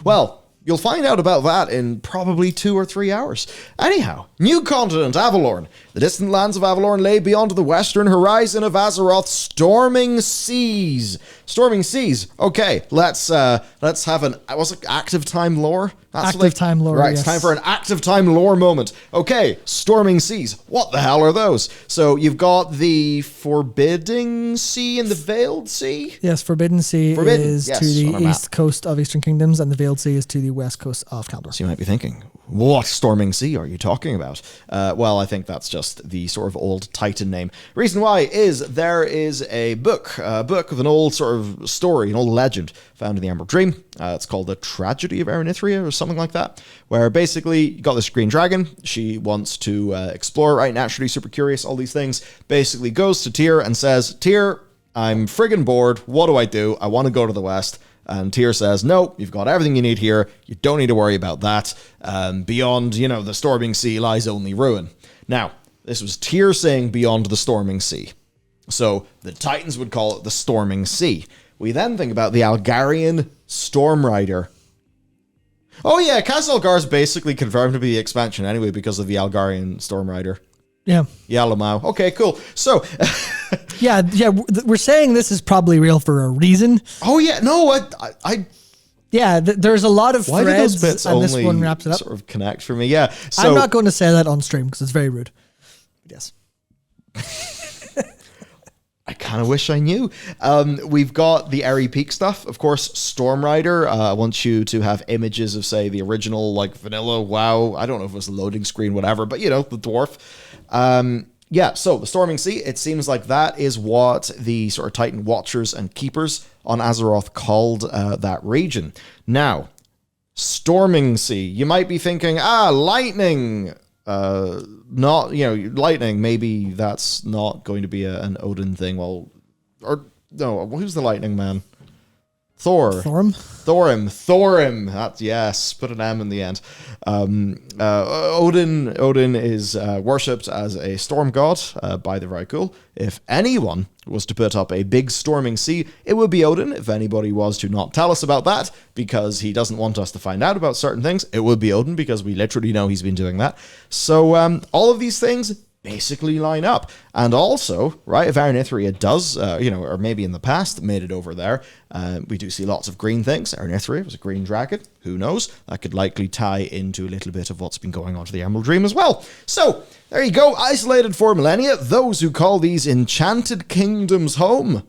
Well, you'll find out about that in probably 2 or 3 hours. Anyhow, new continent, Avalorn. The distant lands of Avalorn lay beyond the western horizon of Azeroth's storming seas. Storming seas. Okay, let's have an active time lore. Time lore. Right, yes. It's time for an active time lore moment. Okay, storming seas. What the hell are those? So you've got the Forbidding Sea and the Veiled Sea. Yes, Forbidden Sea is to the east coast of Eastern Kingdoms, and the Veiled Sea is to the west coast of Kaldor. So you might be thinking, What Storming Sea are you talking about? Well, I think that's just the sort of old Titan name. Reason why is there is a book of an old sort of story, an old legend found in the Emerald Dream. It's called The Tragedy of Erenithria or something like that, where basically you got this green dragon. She wants to explore, right? Naturally super curious, all these things. Basically goes to Tyr and says, Tyr, I'm friggin' bored. What do? I want to go to the west. And Tyr says, no, you've got everything you need here. You don't need to worry about that. Beyond, the storming sea lies only ruin. Now, this was Tyr saying beyond the storming sea. So the Titans would call it the storming sea. We then think about the Algarian Storm Rider. Oh yeah, Khazalgar is basically confirmed to be the expansion anyway because of the Algarian Storm Rider. Yeah. Yalamau. Okay, cool. So... yeah, we're saying this is probably real for a reason. Oh yeah, no, yeah, there's a lot of why threads, do those bits and only this one wraps it up. sort of connect for me? Yeah, so I'm not going to say that on stream because it's very rude. Yes. I kind of wish I knew. We've got the Airy Peak stuff, of course. Storm Rider. I want you to have images of, say, the original, like vanilla. WoW. I don't know if it was a loading screen, whatever, but the dwarf. Yeah, so the Storming Sea, it seems like that is what the sort of Titan Watchers and Keepers on Azeroth called that region. Now, Storming Sea, you might be thinking, lightning. Not, lightning, maybe that's not going to be an Odin thing. Well, or, no, who's the lightning man? Thorim. Thorim. Yes, put an M in the end. Odin is worshipped as a storm god by the Vrykul. If anyone was to put up a big storming sea, it would be Odin. If anybody was to not tell us about that because he doesn't want us to find out about certain things, it would be Odin because we literally know he's been doing that. So all of these things basically line up. And also, right, if Erenithria does, or maybe in the past made it over there, we do see lots of green things. Erenithria was a green dragon. Who knows? That could likely tie into a little bit of what's been going on to the Emerald Dream as well. So, there you go. Isolated for millennia. Those who call these enchanted kingdoms home.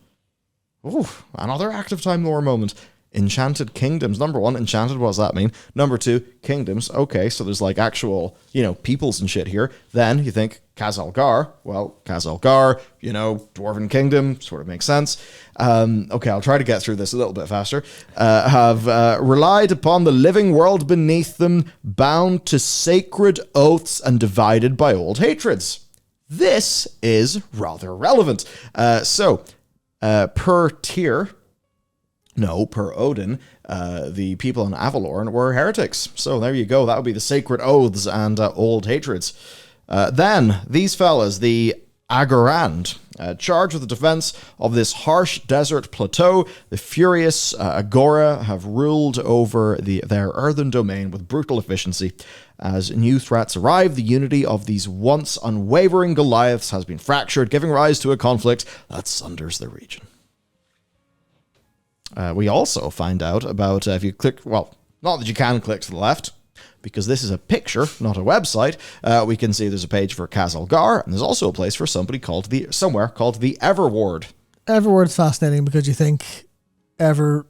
Ooh, another active time lore moment. Enchanted kingdoms. Number one, enchanted, what does that mean? Number two, kingdoms. Okay, so there's like actual, peoples and shit here. Then you think Khazalgar. Well, Khazalgar, dwarven kingdom, sort of makes sense. Okay, I'll try to get through this a little bit faster. Have relied upon the living world beneath them, bound to sacred oaths and divided by old hatreds. This is rather relevant. Per tier... No, per Odin, the people in Avalorn were heretics. So there you go. That would be the sacred oaths and old hatreds. Then, these fellas, the Agarand, charged with the defense of this harsh desert plateau, the furious Agora have ruled over their earthen domain with brutal efficiency. As new threats arrive, the unity of these once unwavering Goliaths has been fractured, giving rise to a conflict that sunders the region. We also find out about, if you click, well, not that you can click to the left, because this is a picture, not a website, we can see there's a page for Khazalgar, and there's also a place for somewhere called the Everward. Everward's fascinating because you think Everward,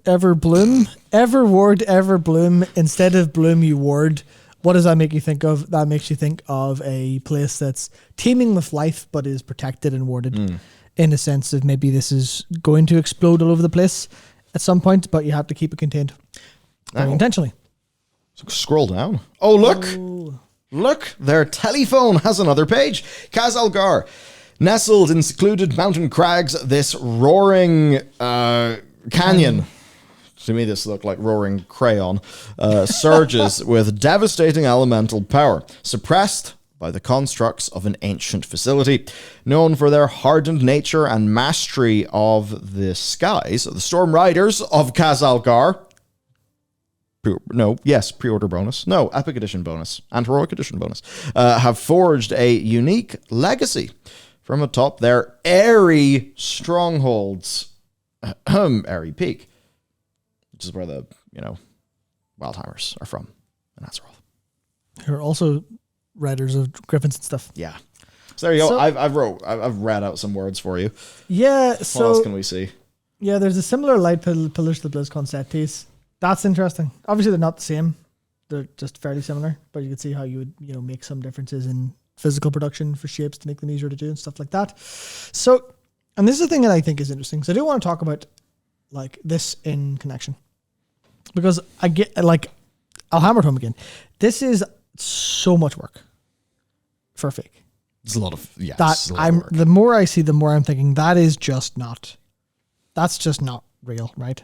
Everbloom, Everward, Everbloom, instead of bloom you ward. What does that make you think of? That makes you think of a place that's teeming with life, but is protected and warded. In a sense of maybe this is going to explode all over the place at some point, but you have to keep it contained. Intentionally. So scroll down. Oh, look! Oh. Look! Their telephone has another page. Khazalgar. Nestled in secluded mountain crags, this roaring canyon. To me, this looked like roaring crayon. Surges with devastating elemental power. Suppressed by the constructs of an ancient facility. Known for their hardened nature and mastery of the skies, the Storm Riders of Khazalgar. Pre-order bonus. No, Epic Edition bonus. And Heroic Edition bonus. Have forged a unique legacy from atop their airy strongholds. Airy Peak. Which is where the, Wildhammers are from. And that's Azeroth. They're also riders of griffins and stuff. Yeah. So there you go. I've read out some words for you. Yeah. What else can we see? Yeah, there's a similar light pillars to the BlizzCon set piece. That's interesting. Obviously, they're not the same. They're just fairly similar, but you can see how you would, make some differences in physical production for shapes to make them easier to do and stuff like that. So, and this is the thing that I think is interesting. So I do want to talk about like this in connection, because I get like, I'll hammer it home again. This is so much work for a fake. It's a lot of work. The more I see, the more I'm thinking that's just not real, right?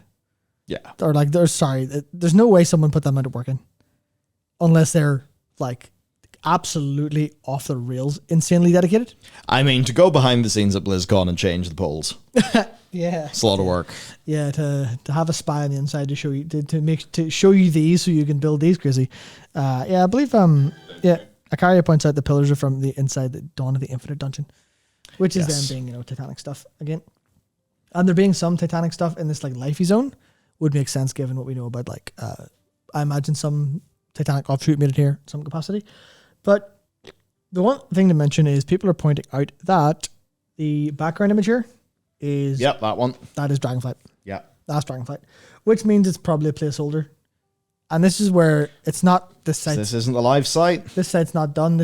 Yeah. Or like, there's no way someone put that amount of work in, unless they're like absolutely off the rails, insanely dedicated. I mean, to go behind the scenes at BlizzCon and change the polls. Yeah, it's a lot of work. Yeah, to have a spy on the inside to show you to show you these so you can build these crazy. I believe Akaria points out the pillars are from the inside the Dawn of the Infinite dungeon, which is them being Titanic stuff again, and there being some Titanic stuff in this like lifey zone would make sense given what we know about like I imagine some Titanic offshoot made it here in some capacity. But the one thing to mention is people are pointing out that the background image here is that one. That is Dragonflight. Yeah. That's Dragonflight. Which means it's probably a placeholder. And this is where it's not this site. This isn't the live site. This site's not done.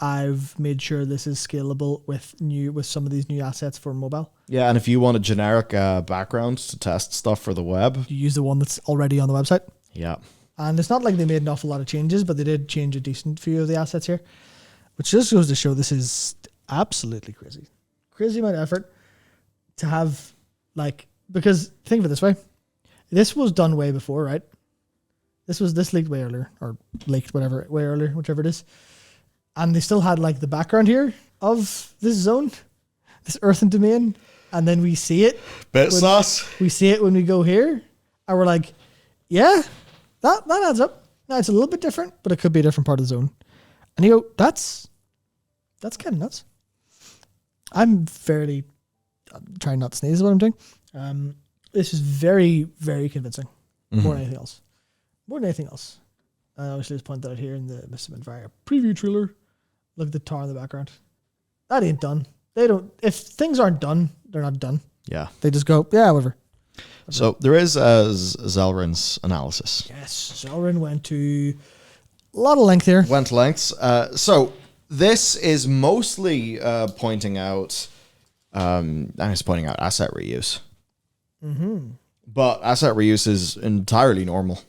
I've made sure this is scalable with some of these new assets for mobile. Yeah, and if you want a generic background to test stuff for the web, you use the one that's already on the website. Yeah. And it's not like they made an awful lot of changes, but they did change a decent few of the assets here, which just goes to show this is absolutely crazy. Crazy amount of effort to have, like, because think of it this way. This was done way before, right? This leaked way earlier, or leaked way earlier, whichever it is. And they still had like the background here of this zone, this earthen domain. And then we see it. Bit sauce. We see it when we go here. And we're like, yeah, that adds up. Now it's a little bit different, but it could be a different part of the zone. And you go, that's kind of nuts. I'm trying not to sneeze is what I'm doing. This is very, very convincing. More than anything else. I obviously just point that out here in the Mr. Minfire preview trailer. Look at the tar in the background. That ain't done. If things aren't done, they're not done. Yeah. They just go, yeah, whatever. So there is Zelrin's analysis. Yes, Zelrin went to a lot of length here. Went lengths. So this is mostly pointing out asset reuse. Mm-hmm. But asset reuse is entirely normal.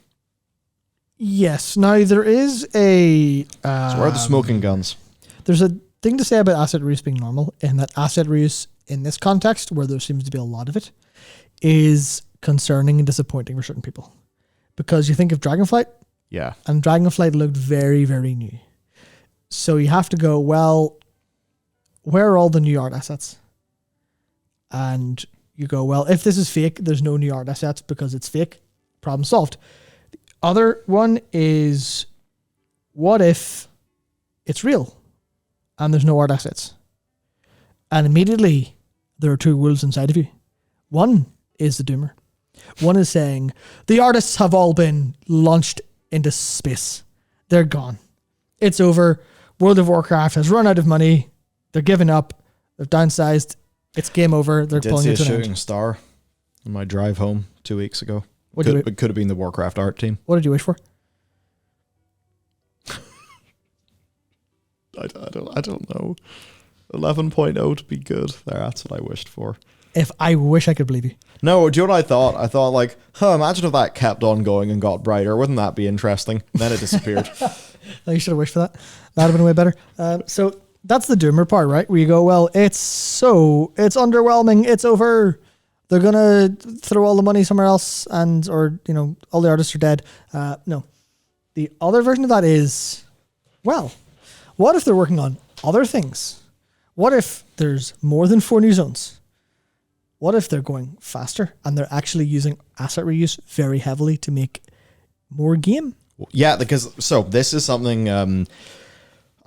Yes. Now there is a. So where are the smoking guns? There's a thing to say about asset reuse being normal, and that asset reuse in this context, where there seems to be a lot of it, is concerning and disappointing for certain people. Because you think of Dragonflight. Yeah. And Dragonflight looked very, very new. So you have to go, well, where are all the new art assets? And you go, well, if this is fake, there's no new art assets because it's fake. Problem solved. The other one is, what if it's real and there's no art assets? And immediately there are two wolves inside of you. One is the doomer. One is saying, the artists have all been launched into space. They're gone. It's over. World of Warcraft has run out of money. They're giving up. They've downsized. It's game over. They're pulling it to an end. Shooting star on my drive home 2 weeks ago. It could have been the Warcraft art team. What did you wish for? I don't know. 11.0 to be good. That's what I wished for. If I wish I could believe you. No, do you know what I thought? I thought like, imagine if that kept on going and got brighter. Wouldn't that be interesting? And then it disappeared. You should have wished for that. That would have been way better. So that's the doomer part, right? Where you go, well, it's underwhelming. It's over. They're going to throw all the money somewhere else or all the artists are dead. No. The other version of that is, well, what if they're working on other things? What if there's more than 4 new zones? What if they're going faster and they're actually using asset reuse very heavily to make more game? Yeah, because this is something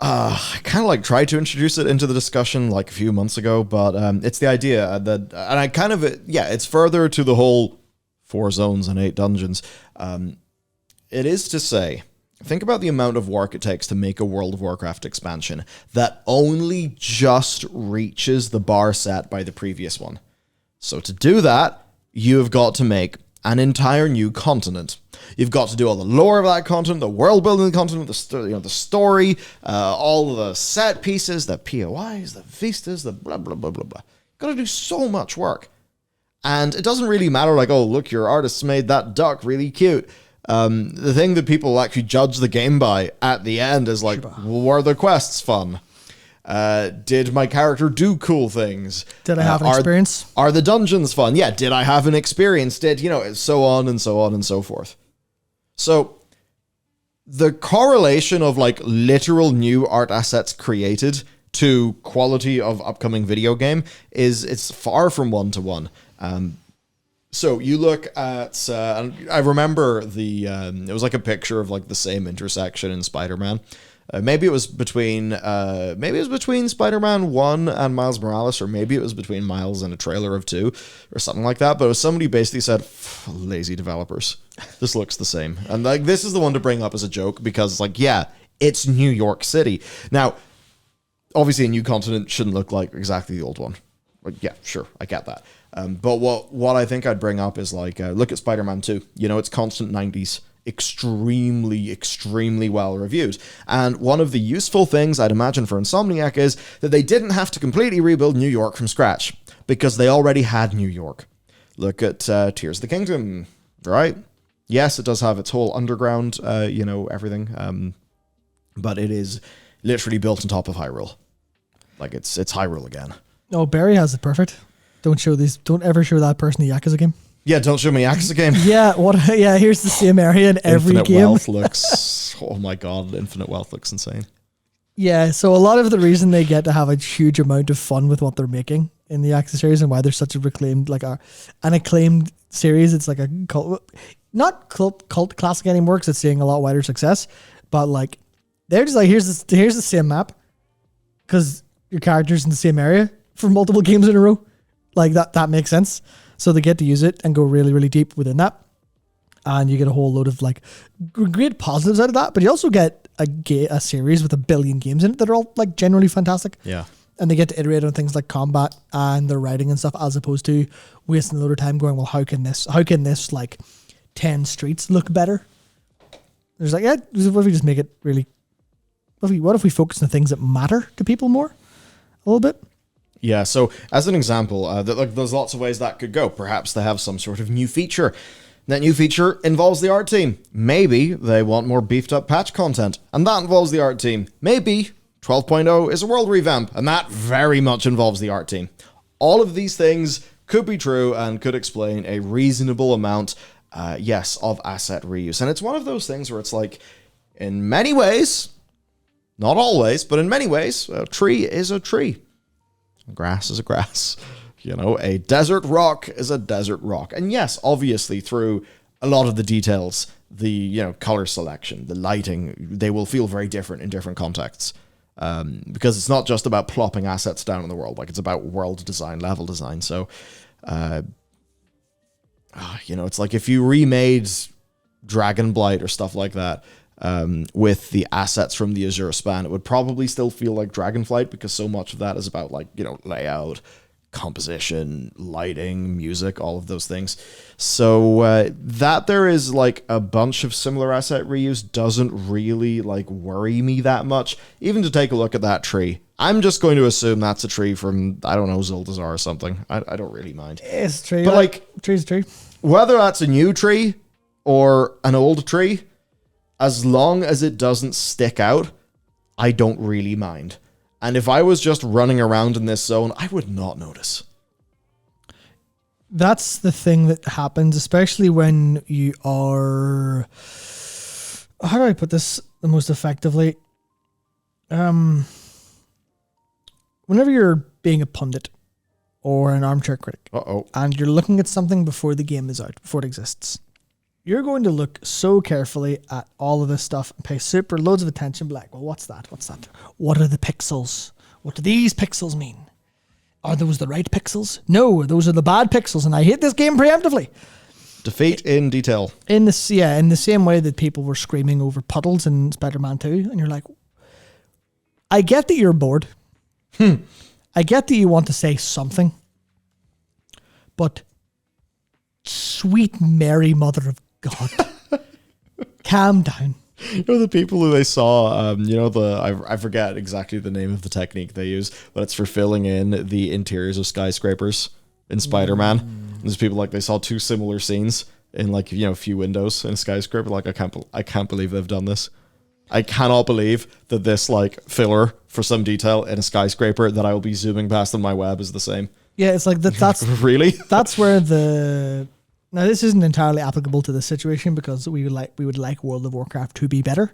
I kind of like tried to introduce it into the discussion like a few months ago, but it's the idea that, and I kind of, it's further to the whole 4 zones and 8 dungeons. It is to say, think about the amount of work it takes to make a World of Warcraft expansion that only just reaches the bar set by the previous one. So to do that, you have got to make an entire new continent. You've got to do all the lore of that continent, the world building of the continent, the story, all of the set pieces, the POIs, the vistas, the blah, blah, blah, blah, blah. You've got to do so much work. And it doesn't really matter, like, oh, look, your artists made that duck really cute. The thing that people actually judge the game by at the end is like, were the quests fun? Did my character do cool things? Did I have an experience? Are the dungeons fun? Yeah, did I have an experience? So on and so on and so forth. So the correlation of like literal new art assets created to quality of upcoming video game it's far from 1-to-1. So you look at, I remember it was like a picture of like the same intersection in Spider-Man. Maybe it was between Spider-Man 1 and Miles Morales, or maybe it was between Miles and a trailer of 2 or something like that. But it was somebody basically said, lazy developers, this looks the same. And like, this is the one to bring up as a joke because it's like, yeah, it's New York City. Now, obviously a new continent shouldn't look like exactly the old one. Like, yeah, sure, I get that. But what I think I'd bring up is like, look at Spider-Man 2. It's constant 90s. Extremely, extremely well reviewed. And one of the useful things I'd imagine for Insomniac is that they didn't have to completely rebuild New York from scratch because they already had New York. Look at Tears of the Kingdom, right? Yes, it does have its whole underground, everything. But it is literally built on top of Hyrule. Like it's Hyrule again. Oh, Barry has it perfect. Don't ever show that person the Yakuza game. Yeah, don't show me Yakuza game. Yeah, here's the same area in every Infinite game. Wealth looks, oh my god, Infinite Wealth looks insane. Yeah, so a lot of the reason they get to have a huge amount of fun with what they're making in the Yakuza series and why they're such an acclaimed series, it's like a not cult classic anymore because it's seeing a lot wider success, but like they're just like, here's the same map because your character's in the same area for multiple games in a row. Like that makes sense. So they get to use it and go really, really deep within that. And you get a whole load of like great positives out of that. But you also get a series with 1 billion games in it that are all like generally fantastic. Yeah. And they get to iterate on things like combat and their writing and stuff, as opposed to wasting a load of time going, well, how can this like 10 streets look better? There's like, yeah, what if we just make it really, what if we focus on the things that matter to people more a little bit? Yeah, so as an example, there's lots of ways that could go. Perhaps they have some sort of new feature. That new feature involves the art team. Maybe they want more beefed up patch content, and that involves the art team. Maybe 12.0 is a world revamp, and that very much involves the art team. All of these things could be true and could explain a reasonable amount, of asset reuse. And it's one of those things where it's like, in many ways, not always, but in many ways, a tree is a tree. Grass is a grass. A desert rock is a desert rock. And yes, obviously through a lot of the details, the color selection, the lighting, they will feel very different in different contexts. Because it's not just about plopping assets down in the world, like it's about world design, level design. So, it's like if you remade Dragonblight or stuff like that, with the assets from the Azure Span, it would probably still feel like Dragonflight because so much of that is about layout, composition, lighting, music, all of those things. So that there is like a bunch of similar asset reuse doesn't really like worry me that much. Even to take a look at that tree, I'm just going to assume that's a tree from, I don't know, Zildazar or something. I don't really mind. It's a tree. But like, tree's a tree. Whether that's a new tree or an old tree, as long as it doesn't stick out, I don't really mind. And if I was just running around in this zone, I would not notice. That's the thing that happens, especially when you are... How do I put this the most effectively? Whenever you're being a pundit or an armchair critic, and you're looking at something before the game is out, before it exists, you're going to look so carefully at all of this stuff and pay super loads of attention, be like, well, what's that? What's that? What are the pixels? What do these pixels mean? Are those the right pixels? No, those are the bad pixels, and I hate this game preemptively. Defeat in detail. In the same way that people were screaming over puddles in Spider-Man 2, and you're like, I get that you're bored. I get that you want to say something, but Sweet Mary, Mother of God. Calm down. You know the people who they saw, I forget exactly the name of the technique they use, but it's for filling in the interiors of skyscrapers in Spider-Man. There's people like they saw two similar scenes in like, a few windows in a skyscraper. Like, I can't believe they've done this. I cannot believe that this like filler for some detail in a skyscraper that I will be zooming past on my web is the same. Yeah, it's like that's really? That's where now this isn't entirely applicable to this situation because we would like World of Warcraft to be better.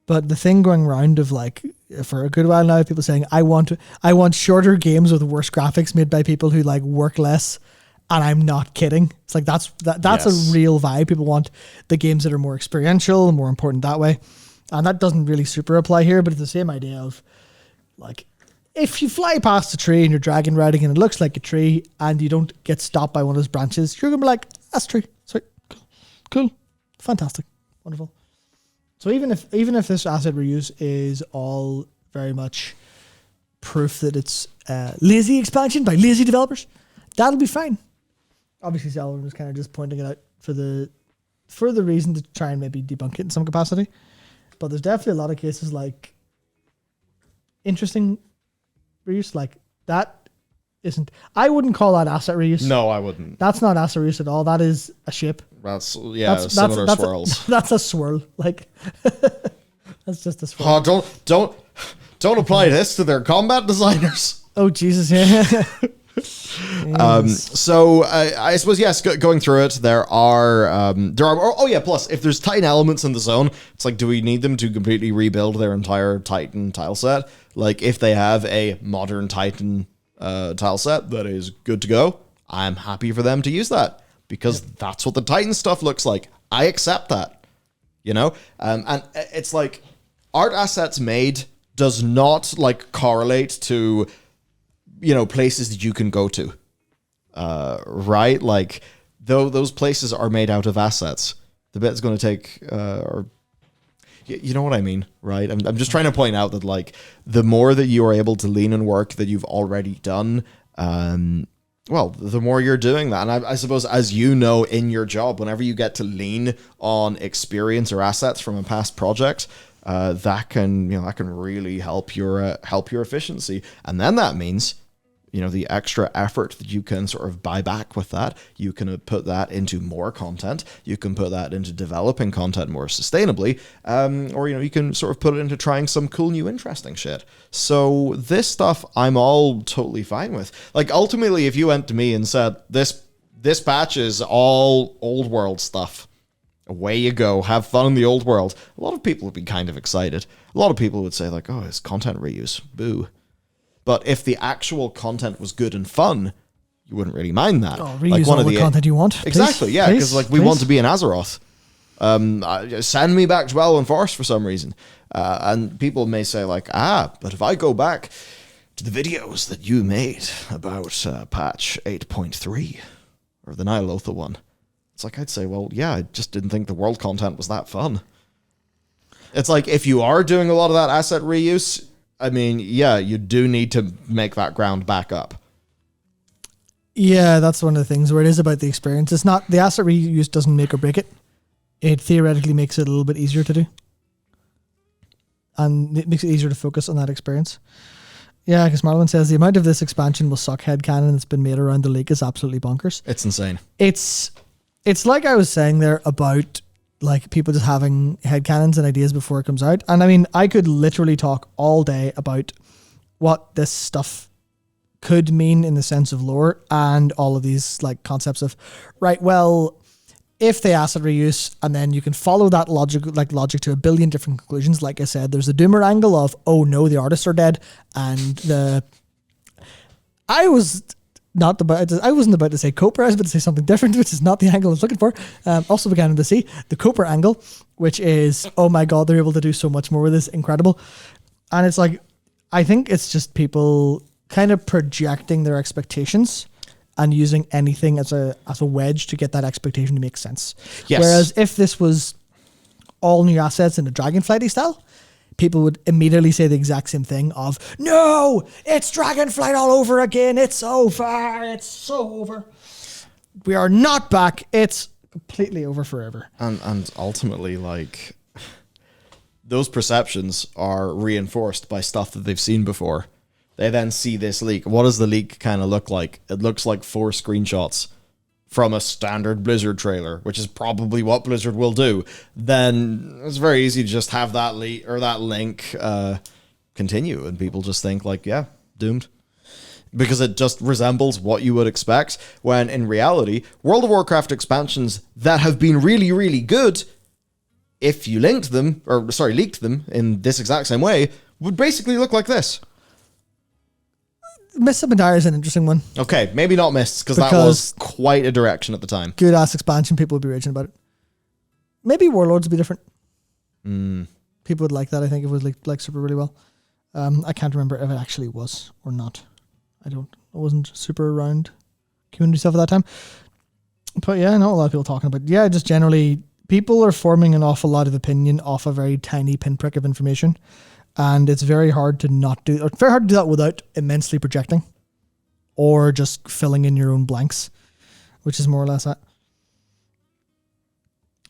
But the thing going around of like for a good while now, people saying I want shorter games with worse graphics made by people who like work less, and I'm not kidding. It's like that's yes. A real vibe. People want the games that are more experiential and more important that way, and that doesn't really super apply here. But it's the same idea of like if you fly past a tree and you're dragon riding and it looks like a tree and you don't get stopped by one of those branches, you're gonna be like, that's a tree. Sweet, cool, fantastic, wonderful. So even if this asset reuse is all very much proof that it's lazy expansion by lazy developers, that'll be fine. Obviously, Selvin was kind of just pointing it out for the reason to try and maybe debunk it in some capacity. But there's definitely a lot of cases like interesting reuse like that. I wouldn't call that asset reuse. No, I wouldn't. That's not asset reuse at all. That is a shape. That's similar swirls. That's a swirl. Like that's just a swirl. Oh, don't apply this to their combat designers. Oh Jesus, yeah. So I suppose yes, going through it, there are plus if there's Titan elements in the zone, it's like, do we need them to completely rebuild their entire Titan tile set? Like if they have a modern Titan tile set that is good to go, I'm happy for them to use that because that's what the Titan stuff looks like. I accept that, and it's like art assets made does not like correlate to places that you can go to, right? Like though those places are made out of assets, the bit is going to take you know what I mean, right? I'm just trying to point out that like the more that you are able to lean on work that you've already done, the more you're doing that. And I suppose, as you know, in your job, whenever you get to lean on experience or assets from a past project, that can really help your efficiency. And then that means, the extra effort that you can sort of buy back with that, you can put that into more content. You can put that into developing content more sustainably, or you can sort of put it into trying some cool new interesting shit. So this stuff I'm all totally fine with. Like ultimately, if you went to me and said this patch is all old world stuff, away you go, have fun in the old world, a lot of people would be kind of excited. A lot of people would say like, oh, it's content reuse, boo. But if the actual content was good and fun, you wouldn't really mind that. Oh, reuse like all the content you want. Exactly, yeah, because like we want to be in Azeroth. Send me back Dwell Forest for some reason. And people may say like, but if I go back to the videos that you made about patch 8.3 or the Nyalotha one, it's like I'd say, well, yeah, I just didn't think the world content was that fun. It's like if you are doing a lot of that asset reuse, I mean, yeah, you do need to make that ground back up. Yeah, that's one of the things where it is about the experience. It's not, the asset reuse doesn't make or break it. It theoretically makes it a little bit easier to do. And it makes it easier to focus on that experience. Yeah, because Marlon says the amount of this expansion will suck headcanon that's been made around the lake is absolutely bonkers. It's insane. It's like I was saying there about like people just having headcanons and ideas before it comes out. And I mean, I could literally talk all day about what this stuff could mean in the sense of lore and all of these like concepts of, right, well, if they asset reuse and then you can follow that logic to a billion different conclusions. Like I said, there's the doomer angle of, oh no, the artists are dead. And I wasn't about to say Coper. I was about to say something different, which is not the angle I was looking for. Also began in the sea, the Coper angle, which is, oh my God, they're able to do so much more with this. Incredible. And it's like, I think it's just people kind of projecting their expectations and using anything as a wedge to get that expectation to make sense. Yes. Whereas if this was all new assets in a Dragonflighty style, people would immediately say the exact same thing of, no, it's Dragonflight all over again. It's over. It's so over. We are not back. It's completely over forever. And ultimately, like, those perceptions are reinforced by stuff that they've seen before. They then see this leak. What does the leak kind of look like? It looks like 4 screenshots from a standard Blizzard trailer, which is probably what Blizzard will do. Then it's very easy to just have that leak or that link continue, and people just think like, yeah, doomed. Because it just resembles what you would expect, when in reality, World of Warcraft expansions that have been really, really good, if you leaked them in this exact same way, would basically look like this. Mists of Pandaria is an interesting one. Okay, maybe not Mists, because that was quite a direction at the time. Good ass expansion, people would be raging about it. Maybe Warlords would be different. People would like that, I think, if it was like super really well. I can't remember if it actually was or not. I wasn't super around community stuff at that time. But yeah, I know a lot of people talking about, yeah, just generally, people are forming an awful lot of opinion off a very tiny pinprick of information. And it's very hard to do that without immensely projecting or just filling in your own blanks, which is more or less that.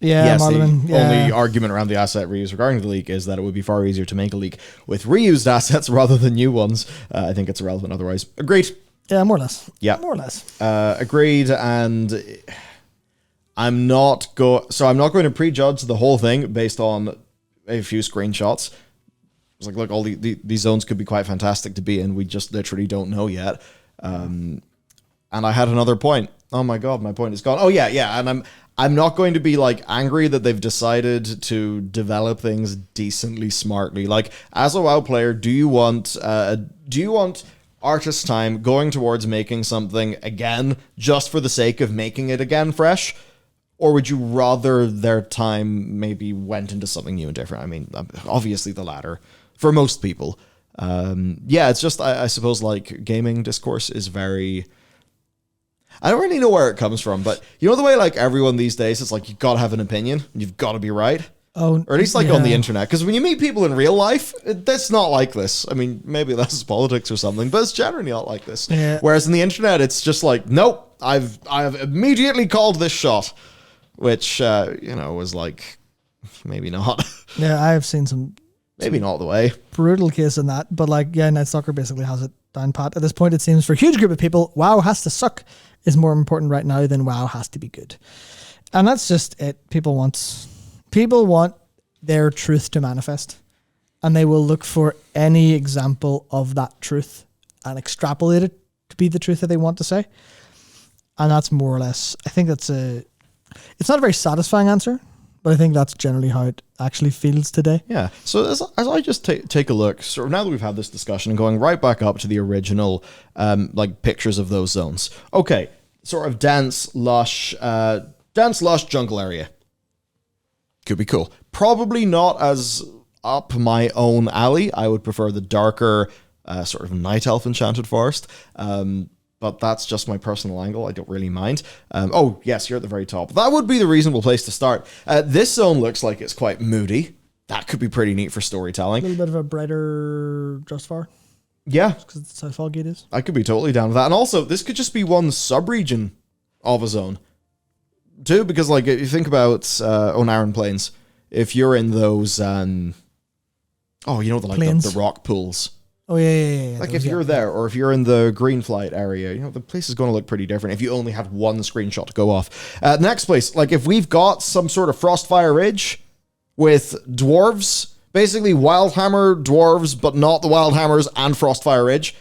Yeah, yes, Marlon, the only argument around the asset reuse regarding the leak is that it would be far easier to make a leak with reused assets rather than new ones. I think it's irrelevant otherwise. Agreed. Yeah, more or less. Yeah. More or less. Agreed, and I'm not going to prejudge the whole thing based on a few screenshots. It's like, look, all these zones could be quite fantastic to be in. We just literally don't know yet. And I had another point. Oh my god, my point is gone. Oh yeah, and I'm not going to be like angry that they've decided to develop things decently smartly. Like, as a WoW player, do you want artist time going towards making something again just for the sake of making it again fresh? Or would you rather their time maybe went into something new and different? I mean, obviously the latter for most people. Yeah, it's just, I suppose, like, gaming discourse is very... I don't really know where it comes from, but you know the way, like, everyone these days, it's like, you've got to have an opinion, and you've got to be right? Oh, or at least, like, on the internet. Because when you meet people in real life, that's not like this. I mean, maybe that's politics or something, but it's generally not like this. Yeah. Whereas in the internet, it's just like, nope, I've immediately called this shot. Which, was like, maybe not. Yeah, I have seen some... Maybe not the way. Brutal case in that. But, like, yeah, Night Stalker basically has it down pat. At this point, it seems for a huge group of people, WoW has to suck is more important right now than WoW has to be good. And that's just it. People want their truth to manifest. And they will look for any example of that truth and extrapolate it to be the truth that they want to say. And that's more or less... I think that's it's not a very satisfying answer, but I think that's generally how it actually feels today. Yeah. So as I just take a look, sort of now that we've had this discussion and going right back up to the original, like, pictures of those zones. Okay, sort of dense, lush jungle area. Could be cool. Probably not as up my own alley. I would prefer the darker, sort of night elf enchanted forest. But that's just my personal angle. I don't really mind. Oh, yes, you're at the very top. That would be the reasonable place to start. This zone looks like it's quite moody. That could be pretty neat for storytelling. A little bit of a brighter Justfar. Yeah. Because it's how Foggate is. I could be totally down with that. And also, this could just be one sub-region of a zone. Too, because, like, if you think about Onaran Plains, if you're in those... the rock pools... Oh, yeah. Like, if you're there, or if you're in the Greenflight area, the place is going to look pretty different if you only have one screenshot to go off. Next place, like, if we've got some sort of Frostfire Ridge with dwarves, basically Wildhammer dwarves, but not the Wildhammers and Frostfire Ridge,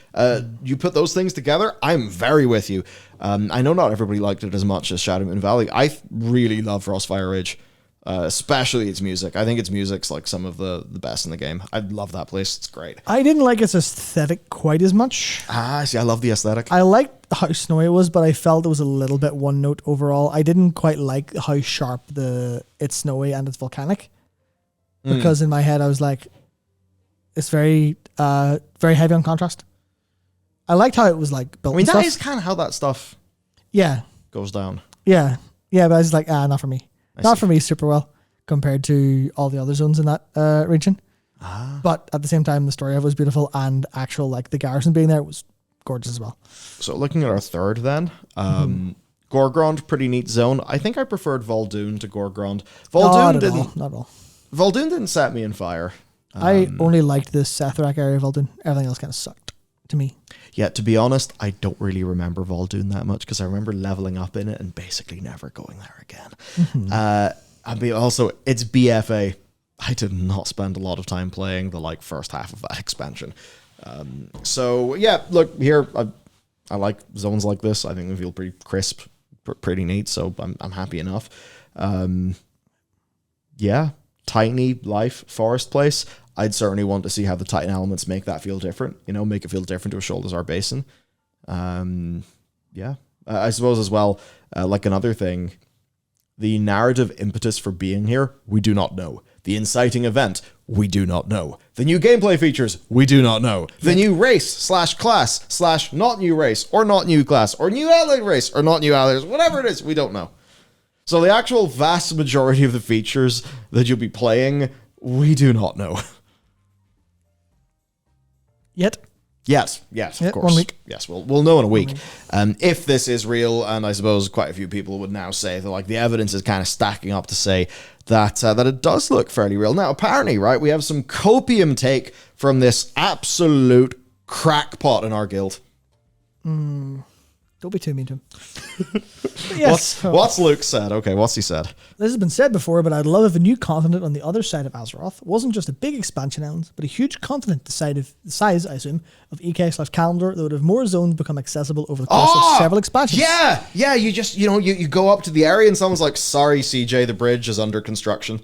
you put those things together, I'm very with you. I know not everybody liked it as much as Shadowmoon Valley. I really love Frostfire Ridge. Especially its music. I think its music's like some of the best in the game. I love that place. It's great. I didn't like its aesthetic quite as much. See, I love the aesthetic. I liked how snowy it was, but I felt it was a little bit one note overall. I didn't quite like how sharp it's snowy and it's volcanic. Because in my head I was like, it's very very heavy on contrast. I liked how it was like built. I mean, that that is kind of how that stuff goes down. Yeah, but I was like, not for me. Not for me super well compared to all the other zones in that region. But at the same time, the story of it was beautiful, and actual, like, the garrison being there was gorgeous as well. So looking at our third then, Gorgrond, pretty neat zone. I think I preferred Vol'dun to Gorgrond. Not at all. Vol'dun didn't set me on fire. I only liked the Sethrak area of Vol'dun. Everything else kind of sucked to me. Yeah, to be honest, I don't really remember Vol'dun that much because I remember leveling up in it and basically never going there again. Also, it's BFA. I did not spend a lot of time playing the first half of that expansion. So yeah, look here. I like zones like this. I think they feel pretty crisp, pretty neat. So I'm happy enough. Yeah, tiny life forest place. I'd certainly want to see how the Titan elements make that feel different. Make it feel different to a Shoulders Basin. Yeah, I suppose as well. Like another thing, the narrative impetus for being here, we do not know. The inciting event, we do not know. The new gameplay features, we do not know. The new race / class / not new race or not new class or new allied race or not new allies, whatever it is, we don't know. So the actual vast majority of the features that you'll be playing, we do not know. Yet. Yes, of course. 1 week. Yes, we'll know in a week. If this is real, and I suppose quite a few people would now say that the evidence is kind of stacking up to say that it does look fairly real. Now, apparently, right, we have some copium take from this absolute crackpot in our guild. Don't be too mean to him. Yes. What's Luke said? Okay, what's he said? This has been said before, but I'd love if a new continent on the other side of Azeroth wasn't just a big expansion island, but a huge continent the size, I assume, of EK/Calendar that would have more zones become accessible over the course of several expansions. Yeah. You just you go up to the area and someone's like, "Sorry, CJ, the bridge is under construction.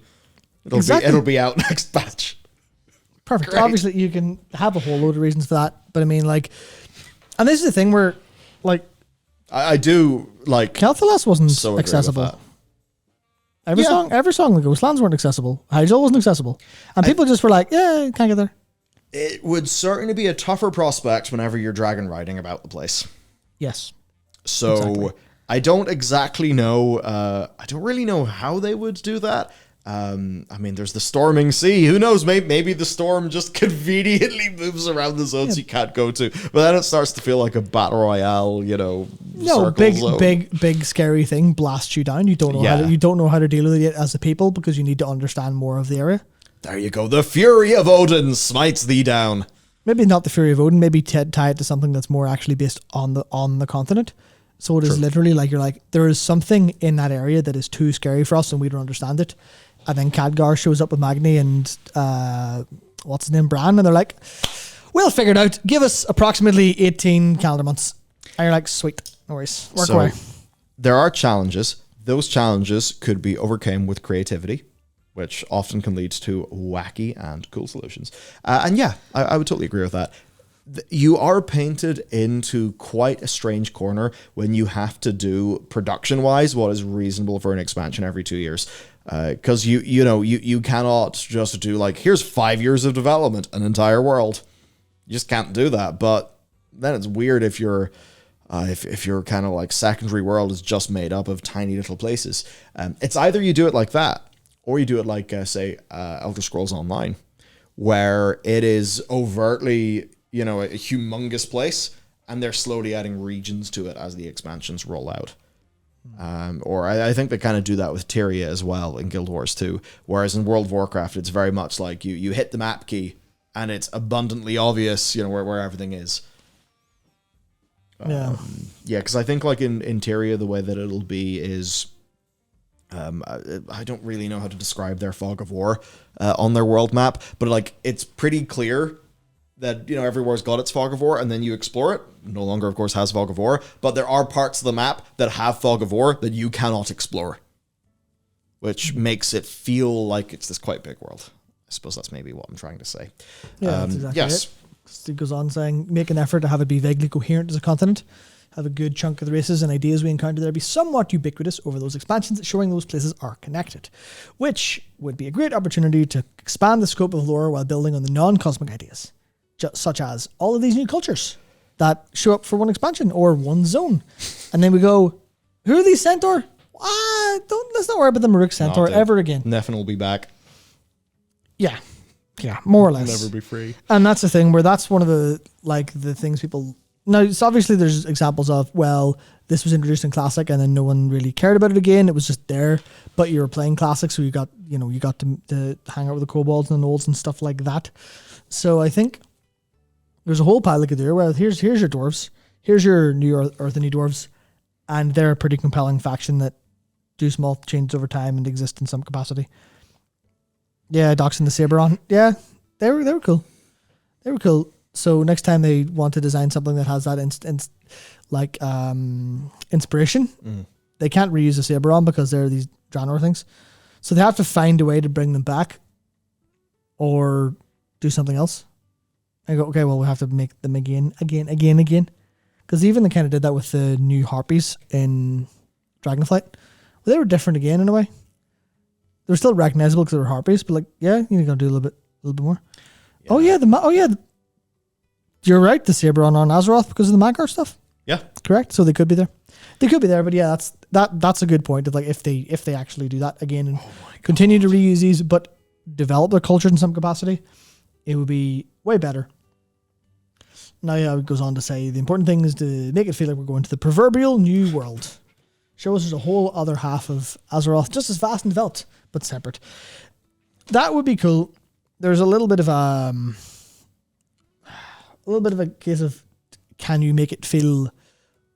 It'll be out next batch." Perfect. Great. Obviously, you can have a whole load of reasons for that, but I mean, and this is the thing where, I do like Kel'Thuzad wasn't so accessible. Every song the Ghostlands weren't accessible. Hyjal wasn't accessible. And people just were like, yeah, can't get there. It would certainly be a tougher prospect whenever you're dragon riding about the place. Yes. So exactly. I don't exactly know. I don't really know how they would do that. I mean, there's the storming sea. Who knows? Maybe the storm just conveniently moves around the zones you can't go to. But then it starts to feel like a battle royale, No, big scary thing blasts you down. You don't know how to deal with it as a people because you need to understand more of the area. There you go. The fury of Odin smites thee down. Maybe not the fury of Odin. Maybe tie it to something that's more actually based on the continent. So it is literally there is something in that area that is too scary for us and we don't understand it. And then Khadgar shows up with Magni and what's his name, Bran, and they're like, we'll figure it out. Give us approximately 18 calendar months. And you're like, sweet, no worries. Work away. There are challenges. Those challenges could be overcome with creativity, which often can lead to wacky and cool solutions. And yeah, I would totally agree with that. You are painted into quite a strange corner when you have to do production-wise what is reasonable for an expansion every 2 years. Because you cannot just do here's 5 years of development, an entire world. You just can't do that. But then it's weird if you're kind of secondary world is just made up of tiny little places. It's either you do it like that, or you do it say Elder Scrolls Online, where it is overtly a humongous place, and they're slowly adding regions to it as the expansions roll out. Or I think they kind of do that with Tyria as well in Guild Wars 2. Whereas in World of Warcraft, it's very much like you hit the map key and it's abundantly obvious, where everything is. Yeah, because I think in Tyria, the way that it'll be is, I don't really know how to describe their fog of war on their world map, but it's pretty clear that everywhere's got its fog of war, and then you explore it. No longer, of course, has fog of war, but there are parts of the map that have fog of war that you cannot explore, which makes it feel like it's this quite big world. I suppose that's maybe what I'm trying to say. Yeah, that's exactly yes. It goes on saying, make an effort to have it be vaguely coherent as a continent. Have a good chunk of the races and ideas we encounter there be somewhat ubiquitous over those expansions, showing those places are connected, which would be a great opportunity to expand the scope of lore while building on the non-cosmic ideas, such as all of these new cultures that show up for one expansion or one zone. And then we go, who are these Centaur? Let's not worry about the Maruk Centaur ever again. Nephin will be back. Yeah, more or less. Never be free. And that's the thing where that's one of the things people Now, so obviously there's examples of, well, this was introduced in Classic and then no one really cared about it again. It was just there, but you were playing Classic, so you got to hang out with the kobolds and the gnolls and stuff like that. So I think there's a whole pile they could do. Well, here's your dwarves. Here's your new eartheny dwarves. And they're a pretty compelling faction that do small changes over time and exist in some capacity. Yeah, doxing the Saberon. Yeah, they were cool. They were cool. So next time they want to design something that has that inspiration, they can't reuse a Saberon because they're these Draenor things. So they have to find a way to bring them back or do something else. I go, okay, well, we have to make them again. Because even they kind of did that with the new Harpies in Dragonflight. Well, they were different again in a way. They were still recognizable because they were Harpies, but like, yeah, you're going to do a little bit more. Yeah. You're right, the Saberon on Azeroth because of the Magar stuff. Yeah. Correct. So they could be there. But yeah, that's a good point of like if they actually do that again and continue to reuse these but develop their culture in some capacity, it would be way better. Now, yeah, it goes on to say the important thing is to make it feel like we're going to the proverbial new world. Show us there's a whole other half of Azeroth just as vast and developed, but separate. That would be cool. There's a little bit of a case of, can you make it feel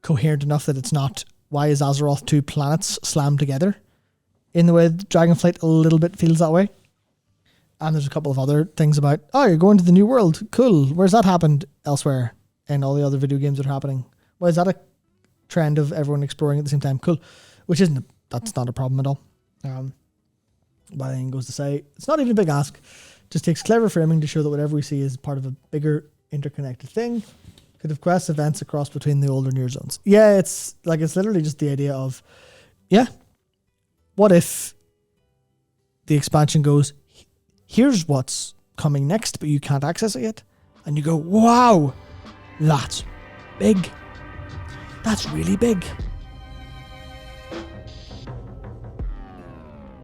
coherent enough that it's not, why is Azeroth two planets slammed together? In the way that Dragonflight a little bit feels that way. And there's a couple of other things about, you're going to the new world. Cool. Where's that happened elsewhere? And all the other video games that are happening. Why is that a trend of everyone exploring at the same time? Cool. That's not a problem at all. But I think goes to say, it's not even a big ask. Just takes clever framing to show that whatever we see is part of a bigger interconnected thing. Could have quest events across between the old and newer zones. Yeah, it's literally just the idea of, what if the expansion goes, here's what's coming next, but you can't access it yet. And you go, wow, that's big. That's really big.